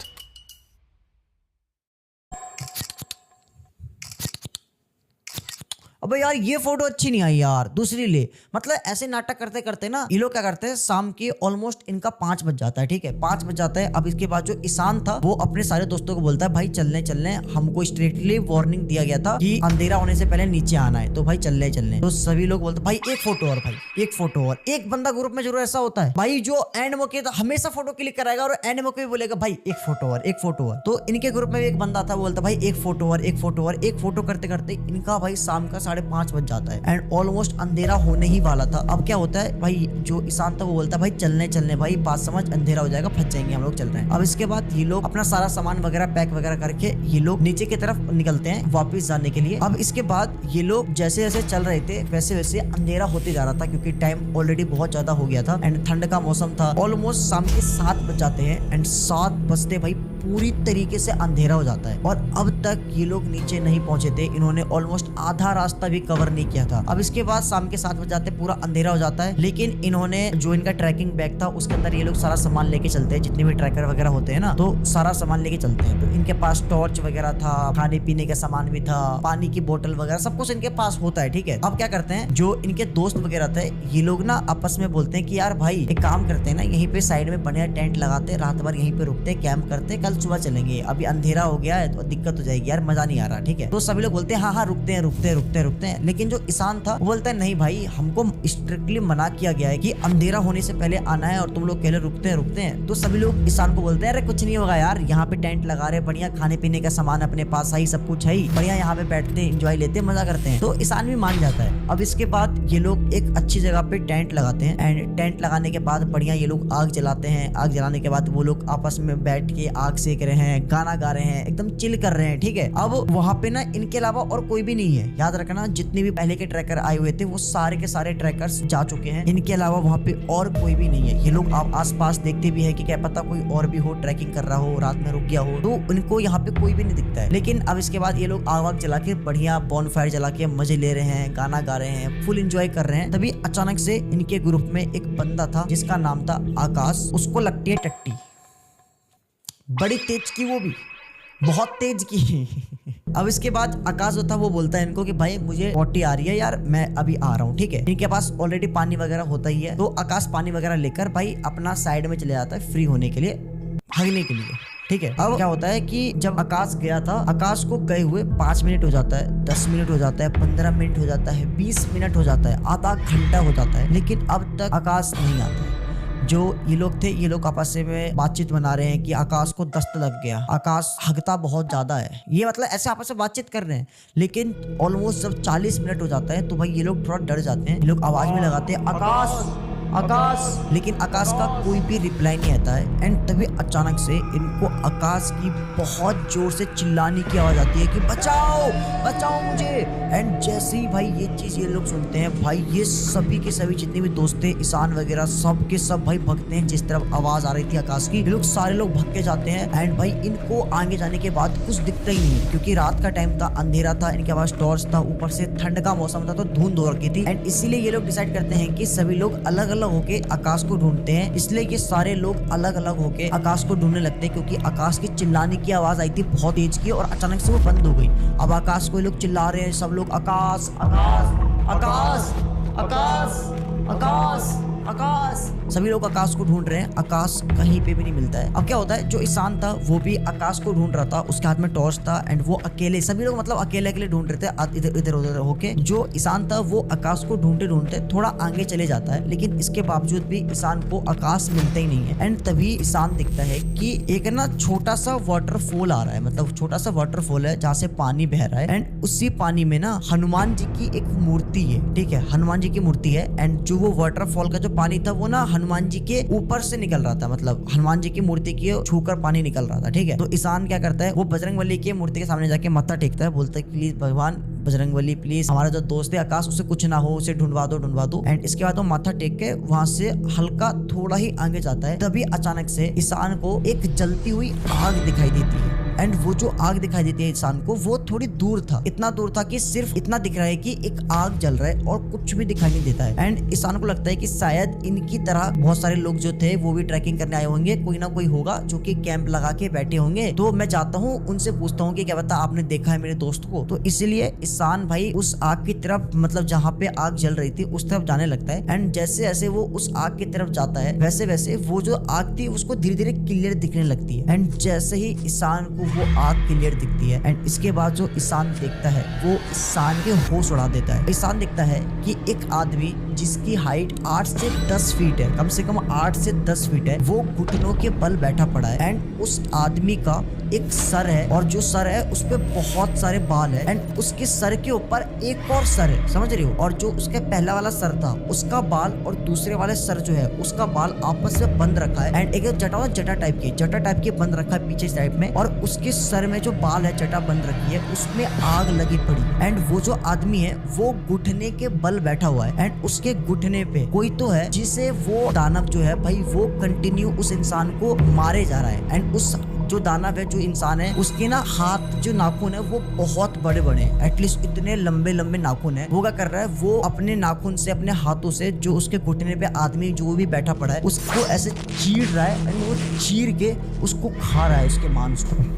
अबे यार ये photo अच्छी नहीं आई यार, दूसरी ले। मतलब ऐसे नाटक करते करते ना ये लोग क्या करते हैं, शाम के ऑलमोस्ट इनका 5 बज जाता है, ठीक है 5 बज जाता है। अब इसके बाद जो ईशान था वो अपने सारे दोस्तों को बोलता है भाई चलने हमको स्ट्रिक्टली वार्निंग दिया गया था कि अंधेरा होने से पहले नीचे आना है, तो भाई चलने। तो सभी लोग बोलते भाई एक फोटो और, भाई एक फोटो और। एक बंदा ग्रुप में जरूर ऐसा होता है भाई जो एंड मौके हमेशा फोटो क्लिक कराएगा और एंड मौके बोलेगा भाई एक फोटो और। तो इनके ग्रुप में एक बंदा था, बोलता भाई एक फोटो और। एक फोटो करते करते इनका भाई शाम का 5:30 बज जाता है एंड ऑलमोस्ट अंधेरा होने ही वाला था। अब क्या होता है भाई जो ईशान था वो बोलता है भाई चलने भाई, बात समझ, अंधेरा हो जाएगा, फंस जाएंगे हम लोग, चल रहे हैं। अब इसके बाद ये लोग अपना सारा सामान वगैरह पैक वगैरह करके ये लोग नीचे की तरफ निकलते हैं वापस जाने के लिए। अब इसके बाद ये लोग जैसे जैसे चल रहे थे वैसे वैसे अंधेरा होते जा रहा था, क्योंकि टाइम ऑलरेडी बहुत ज्यादा हो गया था एंड ठंड का मौसम था। ऑलमोस्ट शाम के 7 बज जाते हैं एंड 7 बजते भाई पूरी तरीके से अंधेरा हो जाता है। और अब तक ये लोग नीचे नहीं पहुंचे थे, इन्होंने ऑलमोस्ट आधा रास्ता भी कवर नहीं किया था। अब इसके बाद शाम के 7 बज जाते पूरा अंधेरा हो जाता है। लेकिन इन्होंने जो इनका ट्रैकिंग बैग था उसके अंदर ये लोग सारा सामान लेके चलते हैं, जितने भी ट्रैकर वगैरह होते हैं ना, तो सारा सामान लेके चलते हैं। तो इनके पास टॉर्च वगैरह था, खाने पीने का सामान भी था, पानी की बोतल वगैरह सब कुछ इनके पास होता है, ठीक है। अब क्या करते हैं जो इनके दोस्त वगैरह थे ये लोग ना आपस में बोलते हैं कि यार भाई एक काम करते हैं ना, यहीं पे साइड में बढ़िया टेंट लगाते, रात भर यहीं पे रुकते, कैंप करते, कल सुबह चलेंगे, अभी अंधेरा हो गया है तो दिक्कत हो जाएगी यार, मजा नहीं आ रहा, ठीक है। तो सभी लोग बोलते हैं हाँ रुकते हैं। लेकिन जो ईशान था वो बोलता है नहीं भाई हमको स्ट्रिक्टली मना किया गया है कि अंधेरा होने से पहले आना है और तुम लोग कहले रुकते हैं। तो सभी लोग ईशान को बोलते हैं अरे कुछ नहीं होगा यार, यहाँ पे टेंट लगा रहे, बढ़िया खाने पीने का सामान अपने पास है, सब कुछ है, बढ़िया यहाँ पे बैठते हैं, एंजॉय लेते हैं, मजा करते हैं। तो ईशान भी मान जाता है। अब इसके बाद ये लोग एक अच्छी जगह पे टेंट लगाते हैं एंड टेंट लगाने के बाद बढ़िया ये लोग आग जलाते हैं। आग जलाने के बाद वो लोग आपस में बैठ के आग सेक रहे हैं, गाना गा रहे हैं, एकदम चिल कर रहे हैं, ठीक है। अब वहाँ पे ना इनके अलावा और कोई भी नहीं है, याद रखना जितने भी पहले के ट्रैकर आए हुए थे वो सारे के सारे ट्रैकर्स जा चुके हैं, इनके अलावा वहाँ पे और कोई भी नहीं है। ये लोग आप आसपास देखते भी है कि क्या पता कोई और भी हो, ट्रैकिंग कर रहा हो, रात में रुक गया हो, तो उनको यहाँ पे कोई भी नहीं दिखता है। लेकिन अब इसके बाद ये लोग आग जला के बढ़िया बॉनफायर जला के मजे ले रहे हैं, गाना गा रहे हैं, फुल एंजॉय कर रहे हैं। तभी अचानक से इनके ग्रुप में एक बंदा था जिसका नाम था आकाश, उसको लगती है टट्टी, बड़ी तेज की, वो भी बहुत तेज की अब इसके बाद आकाश जो था वो बोलता है इनको कि भाई मुझे पोटी आ रही है यार, मैं अभी आ रहा हूँ, ठीक है। इनके पास ऑलरेडी पानी वगैरह होता ही है, तो आकाश पानी वगैरह लेकर भाई अपना साइड में चले जाता है फ्री होने के लिए, भागने के लिए। ठीक है। अब क्या होता है कि जब आकाश गया था, आकाश को गए हुए 5 मिनट हो जाता है, 10 मिनट हो जाता है, 15 मिनट हो जाता है, 20 मिनट हो जाता है, आधा घंटा हो जाता है, लेकिन अब तक आकाश नहीं आता है। जो ये लोग थे, ये लोग आपस में बातचीत बना रहे हैं कि आकाश को दस्त लग गया, आकाश हगता बहुत ज्यादा है, ये मतलब ऐसे आपस में बातचीत कर रहे हैं। लेकिन ऑलमोस्ट जब 40 मिनट हो जाता है तो भाई ये लोग थोड़ा डर जाते हैं, ये लोग आवाज में लगाते हैं आकाश आकाश, लेकिन आकाश का कोई भी रिप्लाई नहीं आता है। एंड तभी अचानक से इनको आकाश की बहुत जोर से चिल्लाने की आवाज आती है कि बचाओ बचाओ मुझे। एंड जैसे ही भाई ये चीज ये लोग सुनते हैं, भाई ये सभी के सभी जितने भी दोस्त थे, ईशान वगैरह सब के सब भाई भगते हैं जिस तरफ आवाज आ रही थी आकाश की। ये लोग सारे लोग भग के जाते हैं। एंड भाई इनको आगे जाने के बाद कुछ दिखता ही नहीं, क्योंकि रात का टाइम था, अंधेरा था, इनके पास टॉर्च था, ऊपर से ठंड का मौसम था, तो धुंध हो रखी थी। एंड इसीलिए ये लोग डिसाइड करते हैं कि सभी लोग अलग अलग होके आकाश को ढूंढते हैं। इसलिए ये सारे लोग अलग अलग होके आकाश को ढूंढने लगते हैं, क्योंकि आकाश की चिल्लाने की आवाज आई थी बहुत तेज की और अचानक से वो बंद हो गई। अब आकाश को ये लोग चिल्ला रहे हैं, सब लोग आकाश आकाश आकाश आकाश आकाश आकाश, सभी लोग आकाश को ढूंढ रहे हैं। आकाश कहीं पे भी नहीं मिलता है। अब क्या होता है, जो ईशान था वो भी आकाश को ढूंढ रहा था, उसके हाथ में टॉर्च था। एंड वो अकेले, सभी लोग मतलब अकेले अकेले ढूंढ रहे थे इधर इधर उधर होके। जो ईशान था वो आकाश को ढूंढते ढूंढते थोड़ा आगे चले जाता है, लेकिन इसके बावजूद भी ईशान को आकाश मिलता ही नहीं है। एंड तभी ईशान दिखता है कि एक ना छोटा सा वाटरफॉल आ रहा है, मतलब छोटा सा वाटरफॉल है जहाँ से पानी बह रहा है। एंड उसी पानी में ना हनुमान जी की एक मूर्ति है, ठीक है, हनुमान जी की मूर्ति है। एंड जो वो वाटरफॉल का जो पानी था वो ना हनुमान जी के ऊपर से निकल रहा था, मतलब हनुमान जी की मूर्ति की छूकर पानी निकल रहा था, ठीक है। तो ईशान क्या करता है, वो बजरंगबली की मूर्ति के सामने जाके माथा टेकता है, बोलता है प्लीज भगवान बजरंगबली प्लीज, हमारा जो दोस्त है आकाश, उसे कुछ ना हो, उसे ढूंढवा दो। एंड इसके बाद वो माथा टेक के वहां से हल्का थोड़ा ही आगे जाता है। तभी अचानक से ईशान को एक जलती हुई आग दिखाई देती है। एंड वो जो आग दिखाई देती है इंसान को, वो थोड़ी दूर था, इतना दूर था कि सिर्फ इतना दिख रहा है कि एक आग जल रहा है और कुछ भी दिखाई नहीं देता है। एंड इंसान को लगता है कि शायद इनकी तरह बहुत सारे लोग जो थे वो भी ट्रैकिंग करने आए होंगे, कोई ना कोई होगा जो कि कैंप लगा के बैठे होंगे। तो मैं जाता हूँ उनसे पूछता हूँ कि क्या पता आपने देखा है मेरे दोस्त को। तो इसीलिए इंसान भाई उस आग की तरफ, मतलब जहाँ पे आग जल रही थी उस तरफ जाने लगता है। एंड जैसे जैसे वो उस आग की तरफ जाता है, वैसे वैसे वो जो आग थी उसको धीरे धीरे क्लियर दिखने लगती है। एंड जैसे ही इंसान को वो आग क्लियर दिखती है, एंड इसके बाद जो इंसान देखता है वो इंसान के होश उड़ा देता है। इंसान देखता है कि एक आदमी जिसकी हाइट 8 से 10 फीट है, कम से कम 8 से 10 फीट है, वो घुटनों के बल बैठा पड़ा है। एंड उस आदमी का एक सर है, और जो सर है उस पे बहुत सारे बाल है। एंड उसके सर के ऊपर एक और सर है, समझ रही हो। और जो उसके पहला वाला सर था उसका बाल और दूसरे वाले सर जो है उसका बाल आपस में बंद रखा है। एंड एक जटा टाइप की बंद रखा है पीछे साइड में, और उसके सर में जो बाल है जटा बंद रखी है, उसमें आग लगी पड़ी। एंड वो जो आदमी है वो घुटने के बल बैठा हुआ है। एंड उसके घुटने पे कोई तो है जिसे वो दानव जो है भाई वो कंटिन्यू उस इंसान को मारे जा रहा है। एंड उस जो दानव है, जो इंसान है, उसके ना हाथ जो नाखून है वो बहुत बड़े बड़े हैं, एटलीस्ट इतने लंबे लंबे नाखून है। वो क्या कर रहा है, वो अपने नाखून से, अपने हाथों से जो उसके घुटने पे आदमी जो भी बैठा पड़ा है उसको ऐसे चीर रहा है। एंड वो चीर के उसको खा रहा है, उसके मांस को।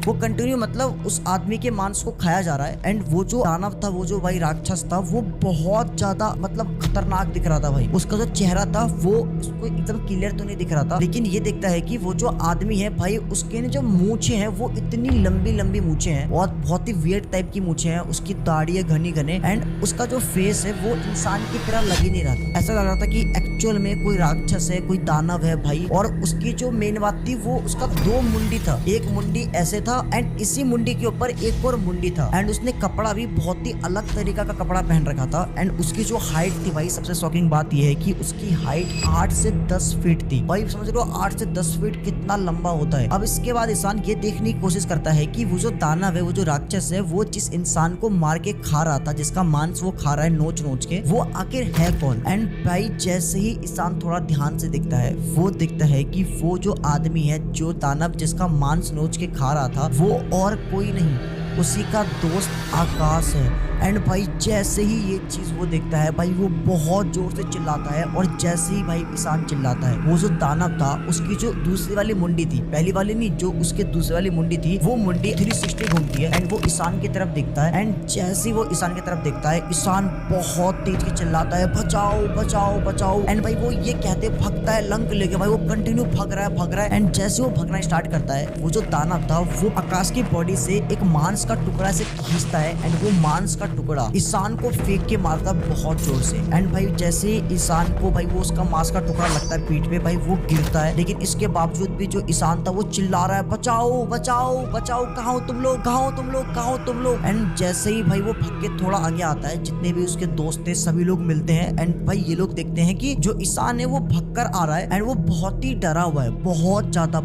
वो कंटिन्यू मतलब उस आदमी के मांस को खाया जा रहा है। एंड वो जो दानव था, वो जो भाई राक्षस था, वो बहुत ज्यादा मतलब खतरनाक दिख रहा था भाई। उसका जो चेहरा था वो उसको एकदम क्लियर तो नहीं दिख रहा था, लेकिन ये देखता है कि वो जो आदमी है भाई उसके जो मूंछें हैं वो इतनी लंबी लंबी मूंछें हैं, बहुत ही वियर्ड टाइप की मूंछें हैं। उसकी दाढ़ी है घनी घने। एंड उसका जो फेस है वो इंसान की तरह लग ही नहीं रहा था, ऐसा लग रहा था कि एक्चुअल में कोई राक्षस है, कोई दानव है भाई। और उसकी जो मेन बात थी, वो उसका 2 मुंडी था, एक मुंडी ऐसे था एंड इसी मुंडी के ऊपर एक और मुंडी था। एंड उसने कपड़ा भी बहुत ही अलग तरीका का कपड़ा पहन रखा था। एंड उसकी जो हाइट थी भाई, सबसे शॉकिंग बात यह है कि उसकी हाइट 8 से 10 फीट थी भाई। समझ लो 8 से 10 फीट कितना लंबा होता है। अब इसके बाद इंसान ये देखने की कोशिश करता है कि वो जो दानव है, वो जो राक्षस है, वो जिस इंसान को मार के खा रहा था, जिसका मांस वो खा रहा है नोच नोच के, वो आखिर है कौन। एंड भाई जैसे ही इंसान थोड़ा ध्यान से देखता है, वो देखता है कि वो जो आदमी है, जो दानव जिसका मांस नोच के खा रहा था, वो और कोई नहीं, उसी का दोस्त आकाश है। एंड भाई जैसे ही ये चीज वो देखता है भाई वो बहुत जोर से चिल्लाता है, और जैसे ही भाई ईशान चिल्लाता है वो जो दानव था उसकी जो दूसरी वाली मुंडी थी, पहली वाली नहीं, जो उसके दूसरी वाली मुंडी थी, वो मुंडी 360 घूमती है एंड वो ईशान की तरफ देखता है। एंड जैसे ही वो ईशान की तरफ देखता है ईशान बहुत तेज की चिल्लाता है बचाओ बचाओ बचाओ। एंड भाई वो ये कहते भागता है लंक लेके, भाई वो कंटिन्यू भाग रहा है। एंड जैसे वो भागना स्टार्ट करता है वो जो दानव था वो आकाश की बॉडी से एक मांस का टुकड़ा से खींचता है एंड वो मांस का टुकड़ा ईशान को फेंक के मारता बहुत जोर से। एंड भाई जैसे ईशान को भाई वो उसका मांस का टुकड़ा लगता है पीठ पे, भाई वो गिरता है, लेकिन इसके बावजूद भी जो ईशान था वो चिल्ला रहा है बचाओ बचाओ बचाओ, कहाँ हो तुम लोग, कहाँ हो तुम लोग, कहाँ हो तुम लोग। एंड जैसे ही भाई वो भाग के थोड़ा आगे आता है, जितने भी उसके दोस्त थे सभी लोग मिलते हैं एंड भाई ये लोग देखते हैं कि जो ईशान है वो भागकर आ रहा है एंड वो बहुत ही डरा हुआ है, बहुत ज्यादा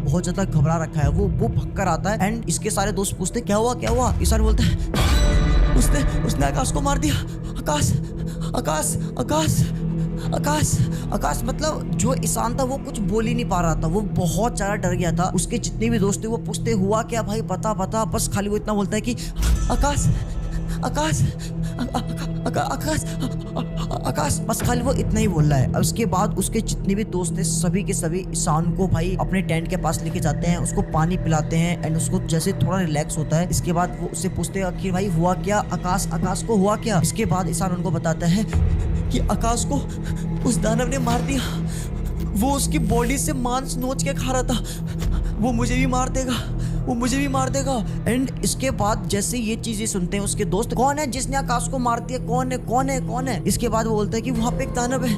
घबरा रखा है। वो भागकर आता है एंड इसके सारे दोस्त पूछते क्या हुआ। ईशान बोलता है उसने आकाश को मार दिया। आकाश मतलब जो ईशान था वो कुछ बोल ही नहीं पा रहा था, वो बहुत ज्यादा डर गया था। उसके जितने भी दोस्त थे वो पूछते हुआ क्या भाई, बता, बस खाली वो इतना बोलता है कि आकाश, बस खाली वो इतना ही बोल रहा है। अब उसके बाद उसके जितने भी दोस्त थे सभी के सभी ईशान को भाई अपने टेंट के पास लेके जाते हैं, उसको पानी पिलाते हैं एंड उसको जैसे थोड़ा रिलैक्स होता है इसके बाद वो उससे पूछते हैं कि भाई हुआ क्या, आकाश को हुआ क्या। इसके बाद ईशान उनको बताता है कि आकाश को उस दानव ने मार दिया, वो उसकी बॉडी से मांस नोच के खा रहा था, वो मुझे भी मार देगा। एंड इसके बाद जैसे ये चीजें सुनते हैं उसके दोस्त, कौन है जिसने आकाश को मार दिया, कौन है। इसके बाद वो बोलता है कि वहां पे एक दानव है,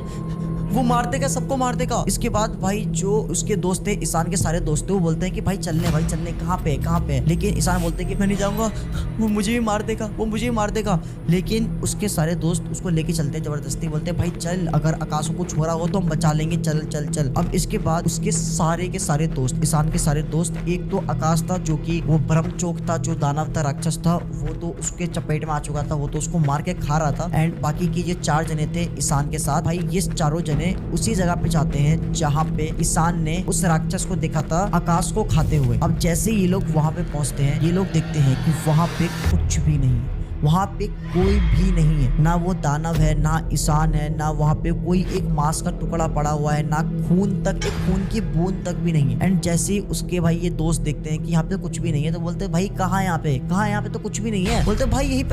वो मार देगा, सबको मार देगा। इसके बाद भाई जो उसके दोस्त थे, ईशान के सारे दोस्त थे, वो बोलते हैं कि भाई चलने, कहाँ पे। लेकिन ईशान बोलते हैं कि मैं नहीं जाऊंगा, वो मुझे भी मार देगा। लेकिन उसके सारे दोस्त उसको लेके चलते हैं जबरदस्ती, बोलते हैं भाई चल, अगर आकाश को कुछ हो रहा हो तो हम बचा लेंगे, चल। अब इसके बाद उसके सारे के सारे दोस्त, ईशान के सारे दोस्त, एक तो आकाश था जो कि वो ब्रह्मचोक था, जो दानव था, राक्षस था, वो तो उसके चपेट में आ चुका था, वो तो उसको मार के खा रहा था। एंड बाकी के ये 4 जने थे ईशान के साथ, भाई ये चारों जने उसी जगह पे जाते हैं जहाँ पे ईशान ने उस राक्षस को देखा था आकाश को खाते हुए। अब जैसे ये लोग वहाँ पे पहुँचते हैं, ये लोग देखते हैं कि वहाँ पे कुछ भी नहीं है, वहाँ पे कोई भी नहीं है, ना वो दानव है, ना ईशान है, ना वहाँ पे कोई एक मांस का टुकड़ा पड़ा हुआ है, ना एक खून की बूंद तक भी नहीं है। एंड जैसे ही उसके भाई ये दोस्त देखते हैं कि यहाँ पे कुछ भी नहीं है, तो बोलते भाई कहाँ यहाँ पे तो कुछ भी नहीं है। बोलते भाई यहीं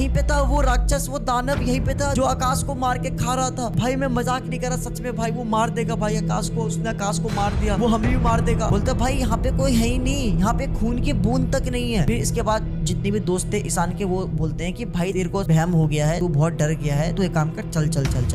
पे था वो राक्षस, वो दानव यहीं पे था जो आकाश को मार के खा रहा था। भाई मैं मजाक नहीं कर रहा, सच में भाई वो मार देगा भाई आकाश को, उसने आकाश को मार दिया, वो हमें भी मार देगा। बोलते भाई यहाँ पे कोई है ही नहीं, यहाँ पे खून की बूंद तक नहीं है। फिर इसके बाद जितने भी दोस्त थे ईशान के, वो बोलते हैं कि भाई तेरे को वहम हो गया है, तू बहुत डर गया है, तू एक काम कर, चल।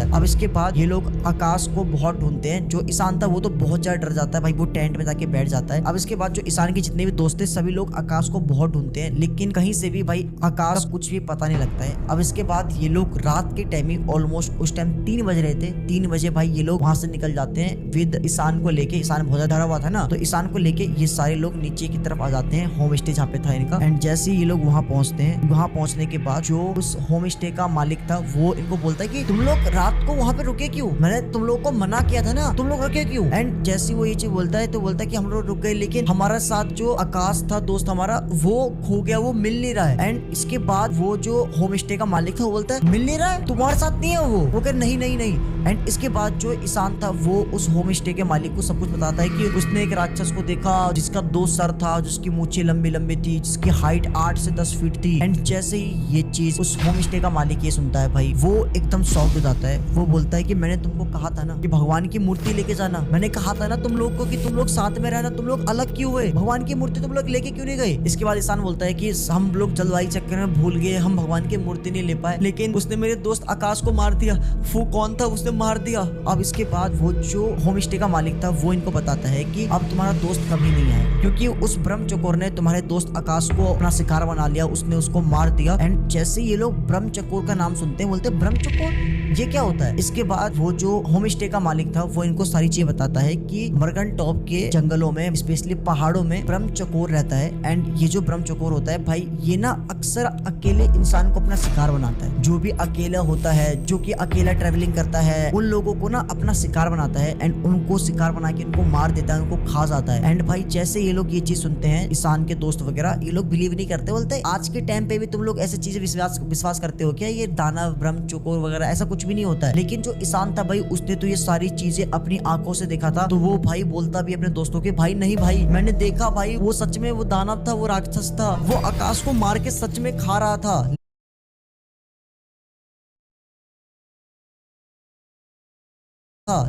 अब इसके बाद ये लोग आकाश को बहुत ढूंढते हैं। जो ईशान था वो तो बहुत ज्यादा डर जाता है भाई, वो टेंट में जाके बैठ जाता है। अब इसके बाद जो ईशान के जितने भी दोस्त थे सभी लोग आकाश को बहुत ढूंढते हैं, लेकिन कहीं से भी भाई आकाश कुछ भी पता नहीं लगता है। अब इसके बाद ये लोग रात के टाइम ही ऑलमोस्ट उस टाइम 3 बज रहे थे, 3 बजे भाई ये लोग वहां से निकल जाते हैं विद ईशान को लेके। ईशान बहुत ज्यादा डरा हुआ था ना, तो ईशान को लेके ये सारे लोग नीचे की तरफ आ जाते हैं, होम स्टे जहाँ पे था इनका। एंड जैसे ये लोग वहाँ पहुंचते हैं, वहाँ पहुंचने के बाद जो उस होम स्टे का मालिक था वो इनको बोलता है कि तुम लोग रात को वहाँ पे रुके क्यों, मैंने तुम लोग को मना किया था ना, तुम लोग रुके क्यों। एंड जैसे वो ये चीज बोलता है तो बोलता है कि हम लोग रुक गए, लेकिन हमारा साथ जो आकाश था दोस्त हमारा, वो खो गया, वो मिल नहीं रहा है। एंड इसके बाद वो जो होम स्टे का मालिक था वो बोलता है मिल नहीं रहा है, तुम्हारे साथ नहीं है वो कह नहीं। एंड इसके बाद जो ईशान था वो उस होम स्टे के मालिक को सब कुछ बताता है कि उसने एक राक्षस को देखा जिसका 2 सर था, जिसकी मूछें लंबी थी, जिसकी हाइट 8 से 10 फीट थी। एंड जैसे ही ये चीज उस होम स्टे का मालिक ये सुनता है भाई, वो एकदम शॉक हो जाता है। वो बोलता है कि मैंने तुमको कहा था ना कि भगवान की मूर्ति लेके जाना, मैंने कहा था ना तुम लोग को कि तुम लोग साथ में रहना, तुम लोग अलग क्यों हुए, भगवान की मूर्ति तुम लोग लेके क्यों नहीं गए। इसके बाद ईशान बोलता है कि हम लोग जलवायु चक्कर में भूल गए, हम भगवान की मूर्ति नहीं ले पाए, लेकिन उसने मेरे दोस्त आकाश को मार दिया, वो कौन था, उसने मार दिया। अब इसके बाद वो जो होम स्टे का मालिक था वो इनको बताता है कि अब तुम्हारा दोस्त कभी नहीं आए, क्योंकि उस ब्रह्म चकोर ने तुम्हारे दोस्त आकाश को अपना शिकार बना लिया, उसने उसको मार दिया। एंड जैसे ये लोग ब्रह्म चकोर का नाम सुनते हैं बोलते ब्रह्म चकोर ये क्या होता है। इसके बाद वो जो होम स्टे का मालिक था वो इनको सारी चीजें बताता है कि मर्गन टॉप के जंगलों में, स्पेशली पहाड़ों में ब्रह्म चकोर रहता है। एंड ये जो ब्रह्म चकोर होता है भाई, ये ना अक्सर अकेले इंसान को अपना शिकार बनाता है। जो भी अकेला होता है, जो कि अकेला ट्रेवलिंग करता है, उन लोगों को ना अपना शिकार बनाता है एंड उनको शिकार बना के उनको मार देता है, उनको खा जाता है। एंड भाई जैसे ये लोग ये चीज सुनते हैं, ईशान के दोस्त वगैरह, ये लोग बिलीव नहीं करते करते, बोलते आज के टाइम पे भी तुम लोग ऐसी चीजें विश्वास करते हो क्या? ये दानव ब्रह्म चकोर वगैरह ऐसा कुछ भी नहीं होता है। लेकिन जो ईशान था भाई, उसने तो ये सारी चीजें अपनी आंखों से देखा था। तो वो भाई बोलता भी अपने दोस्तों के, भाई नहीं भाई मैंने देखा भाई, वो सच में वो दानव था, वो राक्षस था, वो आकाश को मार के सच में खा रहा था।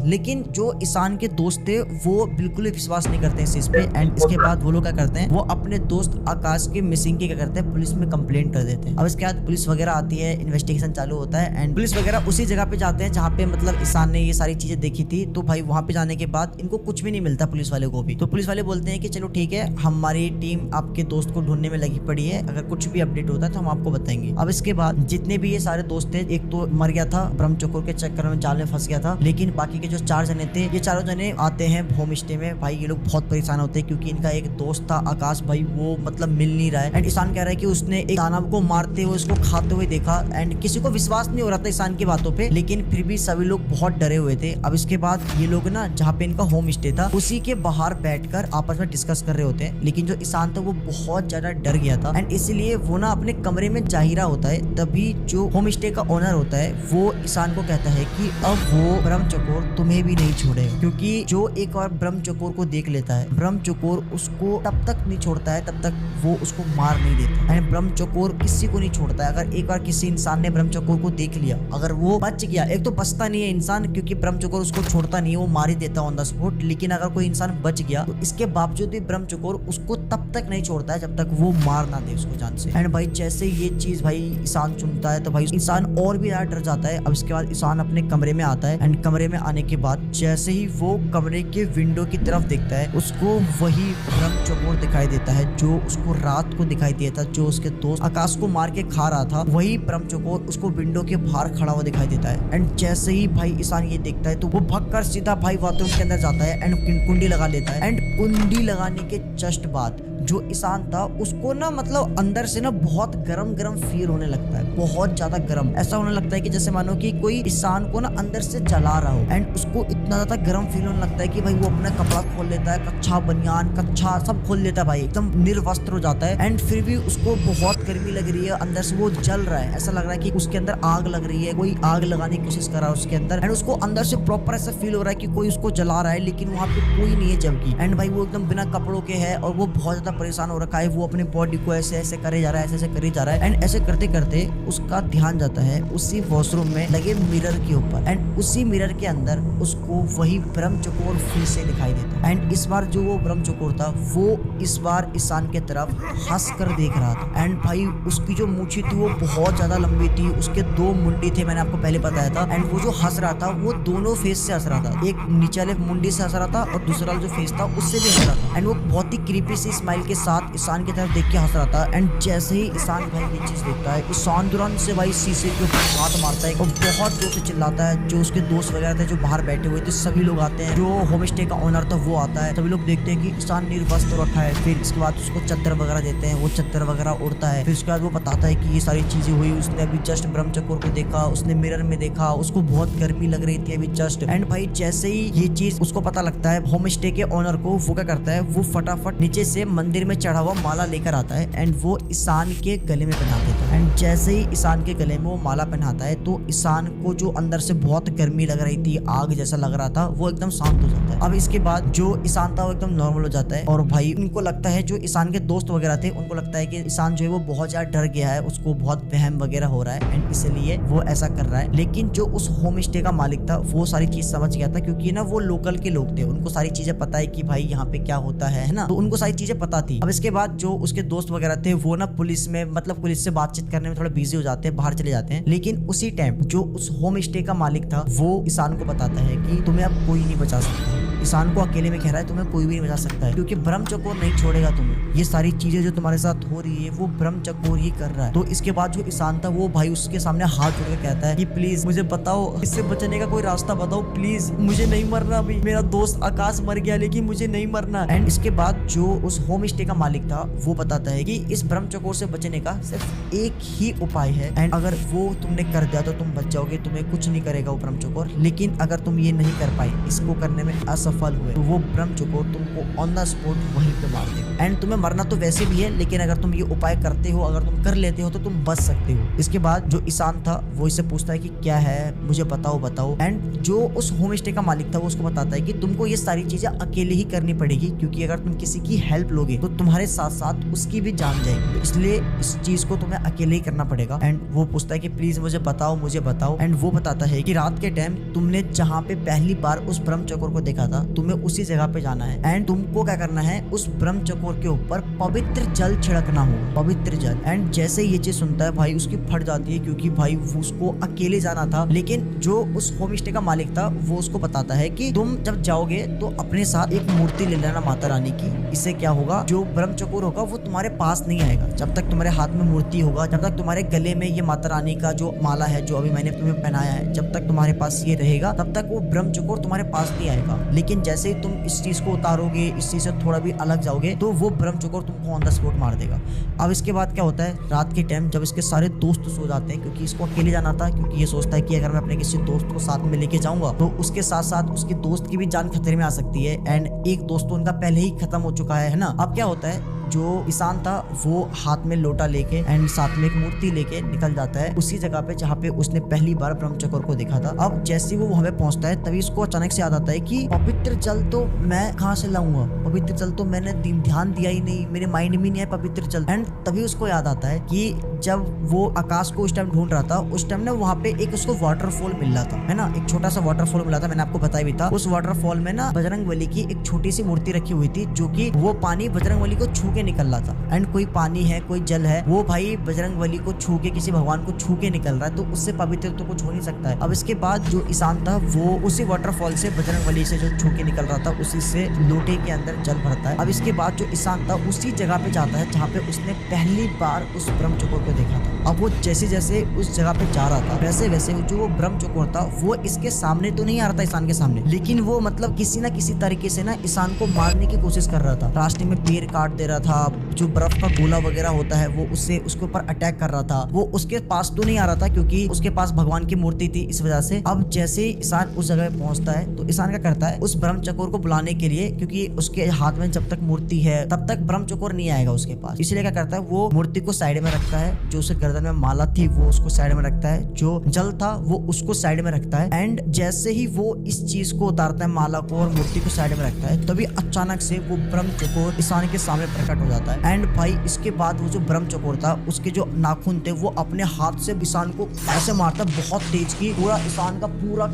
लेकिन जो ईशान के दोस्त थे वो बिल्कुल भी विश्वास नहीं करते इस चीज पे। एंड इसके बाद वो लोग क्या करते हैं, वो अपने दोस्त आकाश के मिसिंग की क्या करते हैं, पुलिस में कंप्लेंट कर देते हैं। अब इसके बाद पुलिस वगैरह आती है, इन्वेस्टिगेशन चालू होता है एंड पुलिस वगैरह उसी जगह पे जाते हैं जहाँ पे मतलब ईशान ने ये सारी चीजें देखी थी। तो भाई वहाँ पे जाने के बाद इनको कुछ भी नहीं मिलता, पुलिस वाले को भी। तो पुलिस वाले बोलते हैं कि चलो ठीक है, हमारी टीम आपके दोस्त को ढूंढने में लगी पड़ी है, अगर कुछ भी अपडेट होता है तो हम आपको बताएंगे। अब इसके बाद जितने भी ये सारे दोस्त थे, एक तो मर गया था, ब्रह्म चकोर के चक्कर में जाल में फंस गया था, लेकिन बाकी के जो 4 जने थे, ये चारों जने आते हैं होम स्टे में। भाई ये लोग बहुत परेशान होते हैं क्योंकि इनका एक दोस्त था आकाश भाई, वो मतलब मिल नहीं रहा है। एंड ईशान कह रहा है कि उसने एक दानव को मारते हुए, उसको खाते हुए देखा। एंड किसी को विश्वास नहीं हो रहा था ईशान की बातों पे, लेकिन फिर भी सभी लोग बहुत डरे हुए थे। अब इसके बाद ये लोग ना, जहाँ पे इनका होम स्टे था, उसी के बाहर बैठकर आपस में डिस्कस कर रहे होते हैं। लेकिन जो ईशान था वो बहुत ज्यादा डर गया था एंड इसलिए वो ना अपने कमरे में जा ही रहा होता है। तभी जो होम स्टे का ओनर होता है वो ईशान को कहता है कि अब वो ब्रह्म चकोर तुम्हें भी नहीं छोड़ेगा, क्योंकि जो एक बार ब्रह्म चकोर को देख लेता है, ब्रह्म चकोर उसको तब तक नहीं छोड़ता है, तब तक वो उसको मार नहीं देता। एंड ब्रह्म चकोर किसी को नहीं छोड़ता है। अगर एक बार किसी इंसान ने ब्रह्म चकोर को देख लिया, अगर वो बच गया, एक तो बचता नहीं है इंसान क्योंकि ब्रह्म चकोर उसको छोड़ता नहीं है, वो मार ही देता ऑन द स्पॉट। लेकिन अगर कोई इंसान बच गया तो इसके बावजूद भी ब्रह्म चकोर उसको तब तक नहीं छोड़ता है जब तक वो मार ना दे उसको जान से। एंड भाई जैसे ये चीज भाई ईशान सुनता है तो भाई इंसान और भी ज्यादा डर जाता है। अब इसके बाद ईशान अपने कमरे में आता है एंड कमरे में आने के बाद जैसे ही वो कमरे के विंडो की तरफ देखता है, उसको वही ब्रह्म चकोर दिखाई देता है जो उसको रात को दिखाई दिया था, जो उसके दोस्त आकाश को मार के खा रहा था। वही ब्रह्म चकोर उसको विंडो के बाहर खड़ा हुआ दिखाई देता है। एंड जैसे ही भाई ईशान ये देखता है तो वो भागकर सीधा भाई बाथरूम के अंदर जाता है एंड कुंडी लगा लेता है। एंड कुंडी लगाने के जस्ट बाद जो ईशान था उसको ना मतलब अंदर से ना बहुत गरम गरम फील होने लगता है, बहुत ज्यादा गरम। ऐसा होने लगता है कि जैसे मानो कि कोई ईशान को ना अंदर से जला रहा हो। एंड उसको इतना ज्यादा गरम फील होने लगता है कि भाई वो अपना कपड़ा खोल लेता है, कच्छा बनियान कच्छा सब खोल लेता है भाई, एकदम निर्वस्त्र हो जाता है। एंड फिर भी उसको बहुत गर्मी लग रही है, अंदर से वो जल रहा है, ऐसा लग रहा है कि उसके अंदर आग लग रही है, कोई आग लगाने की कोशिश कर रहा है उसके अंदर। एंड उसको अंदर से प्रॉपर ऐसा फील हो रहा है कि कोई उसको जला रहा है, लेकिन वहाँ पे कोई नहीं है जबकि। एंड भाई वो एकदम बिना कपड़ों के है और वो बहुत ज्यादा परेशान हो रखा है। वो अपने बॉडी को ऐसे ऐसे करे जा रहा है, ऐसे ऐसे करे जा रहा है। एंड ऐसे करते करते उसका ध्यान जाता है उसी वॉशरूम में लगे मिरर के ऊपर। एंड उसी मिरर के अंदर उसको वही ब्रह्म चकोर फिर से दिखाई देता है। एंड इस बार जो वो ब्रह्म चकोर था वो इस बार ईशान के तरफ हंस कर देख रहा था। एंड भाई उसकी जो मूछी थी वो बहुत ज्यादा लंबी थी, उसके 2 मुंडी थे, मैंने आपको पहले बताया था। एंड वो जो हंस रहा था वो दोनों फेस से हंस रहा था, एक नीचे वाले मुंडी से हंस रहा था और दूसरा जो फेस था उससे भी हंस रहा था। एंड वो बहुत ही क्रीपी सी स्माइल के साथ ईशान की तरफ देख के हंस रहा था। एंड जैसे ही ईशान भाई ये चीज देखता है, ईशान तुरंत से भाई शीशे के ऊपर हाथ मारता है और बहुत जोर से चिल्लाता है। जो उसके दोस्त वगैरह थे जो बाहर बैठे हुए थे सभी लोग आते हैं, जो होम स्टे का ओनर था वो आता है। सभी लोग देखते हैं कि ईशान निर्वस्त्र रखा है। फिर इसके बाद उसको चद्दर वगैरह देते हैं, वो चद्दर वगैरह उड़ता है। फिर उसके बाद वो बताता है कि ये सारी चीजें हुई, उसने अभी जस्ट ब्रह्म चकोर को देखा, उसने मिरर में देखा, उसको बहुत गर्मी लग रही थी अभी जस्ट। एंड भाई जैसे ही ये चीज उसको पता लगता है, होम स्टे के ओनर को, वो क्या करता है, वो फटाफट नीचे से मंदिर में चढ़ा हुआ माला लेकर आता है एंड वो ईशान के गले में पहना देता है। एंड जैसे ही ईशान के गले में वो माला पहनाता है तो ईशान को जो अंदर से बहुत गर्मी लग रही थी, आग जैसा लग रहा था, वो एकदम शांत हो जाता है। अब इसके बाद जो ईशान था वो एकदम नॉर्मल हो जाता है। और भाई उनको लगता है, जो ईशान के दोस्त वगैरह थे उनको लगता है कि ईशान जो है वो बहुत ज्यादा डर गया है, उसको बहुत वहम वगैरह हो रहा है एंड इसलिए वो ऐसा कर रहा है। लेकिन जो उस होम स्टे का मालिक था वो सारी चीज समझ गया था, क्योंकि ना वो लोकल के लोग थे, उनको सारी चीजें पता है कि भाई यहाँ पे क्या होता है ना, तो उनको सारी चीजें पता थी। अब इसके बाद जो उसके दोस्त वगैरह थे वो ना पुलिस में, मतलब पुलिस से बातचीत करने में थोड़ा बिजी हो जाते हैं, बाहर चले जाते हैं। लेकिन उसी टाइम जो उस होम स्टे का मालिक था वो ईशान को बताता है कि तुम्हें अब कोई नहीं बचा सकता। ईशान को अकेले में कह रहा है तुम्हें कोई भी नहीं बचा सकता है, क्योंकि ब्रह्म चकोर नहीं छोड़ेगा तुम्हें। ये सारी चीजें जो तुम्हारे साथ हो रही है वो ब्रह्म चकोर ही कर रहा है। तो इसके बाद जो ईशान था वो भाई उसके सामने हाथ जोड़ के कहता है कि प्लीज मुझे बताओ, इससे बचने का कोई रास्ता बताओ प्लीज, मुझे नहीं मरना अभी, मेरा दोस्त आकाश मर गया लेकिन मुझे नहीं मरना। एंड इसके बाद जो उस होम स्टे का मालिक था वो बताता है कि इस ब्रह्म चकोर से बचने का सिर्फ एक ही उपाय है, एंड अगर वो तुमने कर दिया तो तुम बच जाओगे, तुम्हें कुछ नहीं करेगा वो ब्रह्म चकोर। लेकिन अगर तुम ये नहीं कर पाए, इसको करने में असफल असफल हुए तो वो ब्रह्म चकोर तुमको ऑन द स्पॉट वहीं पे मार देगा। एंड तुम्हें मरना तो वैसे भी है, लेकिन अगर तुम ये उपाय करते हो, अगर तुम कर लेते हो तो तुम बच सकते हो। इसके बाद जो ईशान था वो इससे पूछता है कि क्या है, मुझे बताओ। एंड जो उस होम स्टे का मालिक था वो उसको बताता है कि तुमको ये सारी चीजें अकेले ही करनी पड़ेगी, क्योंकि अगर तुम किसी की हेल्प लोगे तो तुम्हारे साथ साथ उसकी भी जान जाएगी, तो इसलिए इस चीज को तुम्हें अकेले ही करना पड़ेगा। एंड वो पूछता है कि प्लीज मुझे बताओ। एंड वो बताता है कि रात के टाइम तुमने जहाँ पे पहली बार उस ब्रह्म चकोर को देखा था, तुम्हें उसी जगह पे जाना है। एंड तुमको क्या करना है, उस ब्रह्म चकोर के ऊपर पवित्र जल छिड़कना होगा, पवित्र जल। एंड जैसे ये चीज सुनता है भाई उसकी फट जाती है, क्योंकि भाई उसको अकेले जाना था। लेकिन जो उस होम स्टे का मालिक था वो उसको बताता है कि तुम जब जाओगे तो अपने साथ एक मूर्ति ले लेना माता रानी की। इससे क्या होगा, जो ब्रह्म चकोर होगा वो तुम्हारे पास नहीं आएगा। जब तक तुम्हारे हाथ में मूर्ति होगा, जब तक तुम्हारे गले में ये माता रानी का जो माला है जो अभी मैंने तुम्हें पहनाया है, जब तक तुम्हारे पास ये रहेगा तब तक वो ब्रह्म चकोर तुम्हारे पास नहीं आएगा। लेकिन जैसे ही तुम इस चीज को उतारोगे, इस चीज से थोड़ा भी अलग जाओगे, तो वो ब्रह्म चकोर तुमको ऑन द स्पॉट मार देगा। अब इसके बाद क्या होता है, रात के टाइम जब इसके सारे दोस्त सो जाते हैं, क्योंकि इसको अकेले जाना था, क्योंकि ये सोचता है कि अगर मैं अपने किसी दोस्त को साथ में लेके जाऊंगा तो उसके साथ साथ उसके दोस्त की भी जान खतरे में आ सकती है। एंड एक दोस्त तो उनका पहले ही खत्म हो चुका है ना। अब क्या होता है, जो ईशान था वो हाथ में लोटा लेके एंड साथ में एक मूर्ति लेके निकल जाता है उसी जगह पे जहाँ पे उसने पहली बार ब्रह्म चकोर को देखा था। अब जैसे वो वहां पे पहुंचता है तभी उसको अचानक से याद आता है कि पवित्र जल तो मैं कहाँ से लाऊंगा, पवित्र जल तो मैंने ध्यान दिया ही नहीं, मेरे माइंड में नहीं है पवित्र जल। एंड तभी उसको याद आता है कि जब वो आकाश को उस टाइम ढूंढ रहा था, उस टाइम ना वहाँ पे एक उसको वाटरफॉल मिल रहा था, है ना, एक छोटा सा वाटरफॉल मिला था, मैंने आपको बताया भी था। उस वाटरफॉल में ना बजरंगबली की एक छोटी सी मूर्ति रखी हुई थी, जो कि वो पानी बजरंगबली को छू के निकल रहा था। एंड कोई पानी है, कोई जल है, वो भाई बजरंगबली को छू के, किसी भगवान को छू के निकल रहा है, तो उससे पवित्र तो कुछ हो नहीं सकता है। अब इसके बाद जो ईशान था वो उसी वाटरफॉल से, बजरंगबली से जो छू के निकल रहा था, उसी से लोटे के अंदर जल भरता है। अब इसके बाद जो ईशान था उसी जगह पे जाता है जहाँ पे उसने पहली बार उस ब्रह्म चकोर को देखा था। अब वो जैसे जैसे उस जगह पे जा रहा था, वैसे वैसे जो वो ब्रह्म चकोर था वो इसके सामने तो नहीं आ रहा था, ईशान के सामने, लेकिन वो मतलब किसी ना किसी तरीके से ना ईशान को मारने की कोशिश कर रहा था। रास्ते में पेड़ काट दे रहा था, जो बर्फ का गोला वगैरह होता है वो उससे उसके ऊपर अटैक कर रहा था। वो उसके पास तो नहीं आ रहा था क्योंकि उसके पास भगवान की मूर्ति थी, इस वजह से। अब जैसे ही ईशान उस जगह पे पहुंचता है तो ईशान क्या करता है, उस ब्रह्म चकोर को बुलाने के लिए, क्योंकि उसके हाथ में जब तक मूर्ति है तब तक ब्रह्म चकोर नहीं आएगा उसके पास, इसलिए क्या करता है, वो मूर्ति को साइड में रखता है, जो उसे गर्दन में माला थी वो उसको साइड में रखता है, जो जल था वो उसको साइड में रखता है। एंड जैसे ही वो इस चीज को उतारता है, माला को और मूर्ति को साइड में रखता है, तभी अचानक से वो ब्रह्म चकोर ईशान के सामने प्रकट हो जाता है। एंड भाई इसके बाद वो जो ब्रह्म चकोर था उसके जो नाखून थे वो अपने हाथ से ईशान को ऐसे मारता है बहुत तेज की, पूरा ईशान का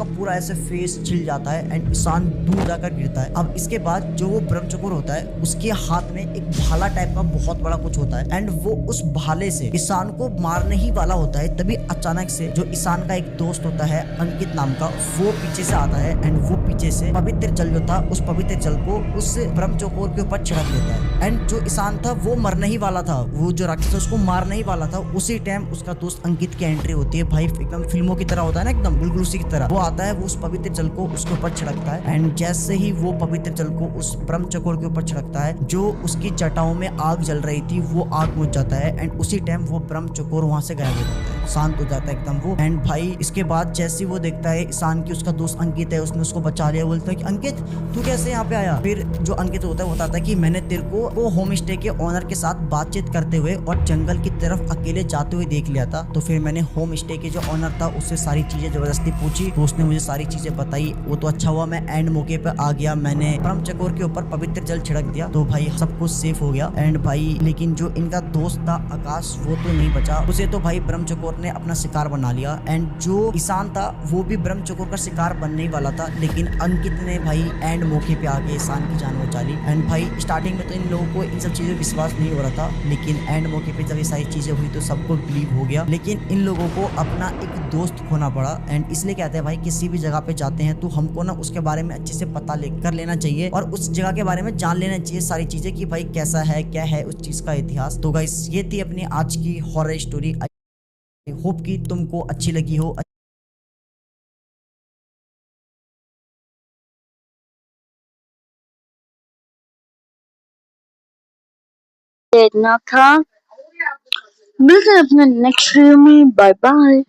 पूरा ऐसे फेस छिल जाता है एंड ईशान दूर जाकर गिरता है। अब इसके बाद जो वो ब्रह्म चकोर होता है उसके हाथ में एक भाला टाइप का बहुत बड़ा कुछ होता है एंड वो उस भाले से ईशान को मारने ही वाला होता है। तभी अचानक से जो ईशान का एक दोस्त होता है अंकित नाम का, वो पीछे से आता है एंड वो पीछे से पवित्र जल जो था, उस पवित्र जल को उस ब्रह्म चकोर के ऊपर छिड़क देता है। एंड जो ईशान था वो मरने ही वाला था, वो जो राक्षस उसको मारने ही वाला था। उसी टाइम उसका दोस्त अंकित की एंट्री होती है। भाई एकदम फिल्मों की तरह होता है ना, एकदम बिल्कुल उसी की तरह वो आता है, वो उस पवित्र जल को उसके ऊपर छिड़कता है। एंड जैसे ही वो पवित्र जल को उस ब्रह्म चकोर के ऊपर छिड़कता है, जो उसकी जटाओं में आग जल रही थी वो आग बुझ जाता है एंड उसी टाइम वो ब्रह्म चकोर वहां से गायब हो जाता है, शांत हो जाता है एकदम वो। एंड भाई इसके बाद जैसे वो देखता है ईशान की उसका दोस्त अंकित है, उसने उसको बचा लिया, बोलता है कि अंकित तू कैसे यहाँ पे आया। फिर जो अंकित होता है वो बताता है कि मैंने तेरे को वो होम स्टे के ओनर के साथ बातचीत करते हुए और जंगल की तरफ अकेले जाते हुए देख लिया था, तो फिर मैंने होम स्टे के जो ओनर था उससे सारी चीजें जबरदस्ती पूछी, तो उसने मुझे सारी चीजें बताई। वो तो अच्छा हुआ मैं एंड मौके पे आ गया, मैंने ब्रह्म चकोर के ऊपर पवित्र जल छिड़क दिया, तो भाई सब कुछ सेफ हो गया। एंड भाई लेकिन जो इनका दोस्त था आकाश वो तो नहीं बचा, उसे तो भाई ब्रह्म चकोर ने अपना शिकार बना लिया। एंड जो ईशान था वो भी ब्रह्म चकोर का शिकार बनने ही वाला था, लेकिन अंकित ने भाई एंड मौके पे आके ईशान की जान बचा ली। एंड भाई स्टार्टिंग में तो इन लोगों को इन सब चीजों विश्वास नहीं हो रहा था, लेकिन एंड मौके पे जब ये सारी चीजें हुई तो सबको बिलीव हो गया। लेकिन इन लोगों को अपना एक दोस्त खोना पड़ा। एंड इसलिए कहते हैं भाई किसी भी जगह पे जाते हैं तो हमको ना उसके बारे में अच्छे से पता कर लेना चाहिए और उस जगह के बारे में जान लेना चाहिए सारी चीजें कि भाई कैसा है क्या है उस चीज का इतिहास। तो गाइस ये थी अपनी आज की हॉरर स्टोरी, आई होप कि तुमको अच्छी लगी हो। इतना था, मिलते हैं अपने नेक्स्ट वीडियो में, बाय बाय।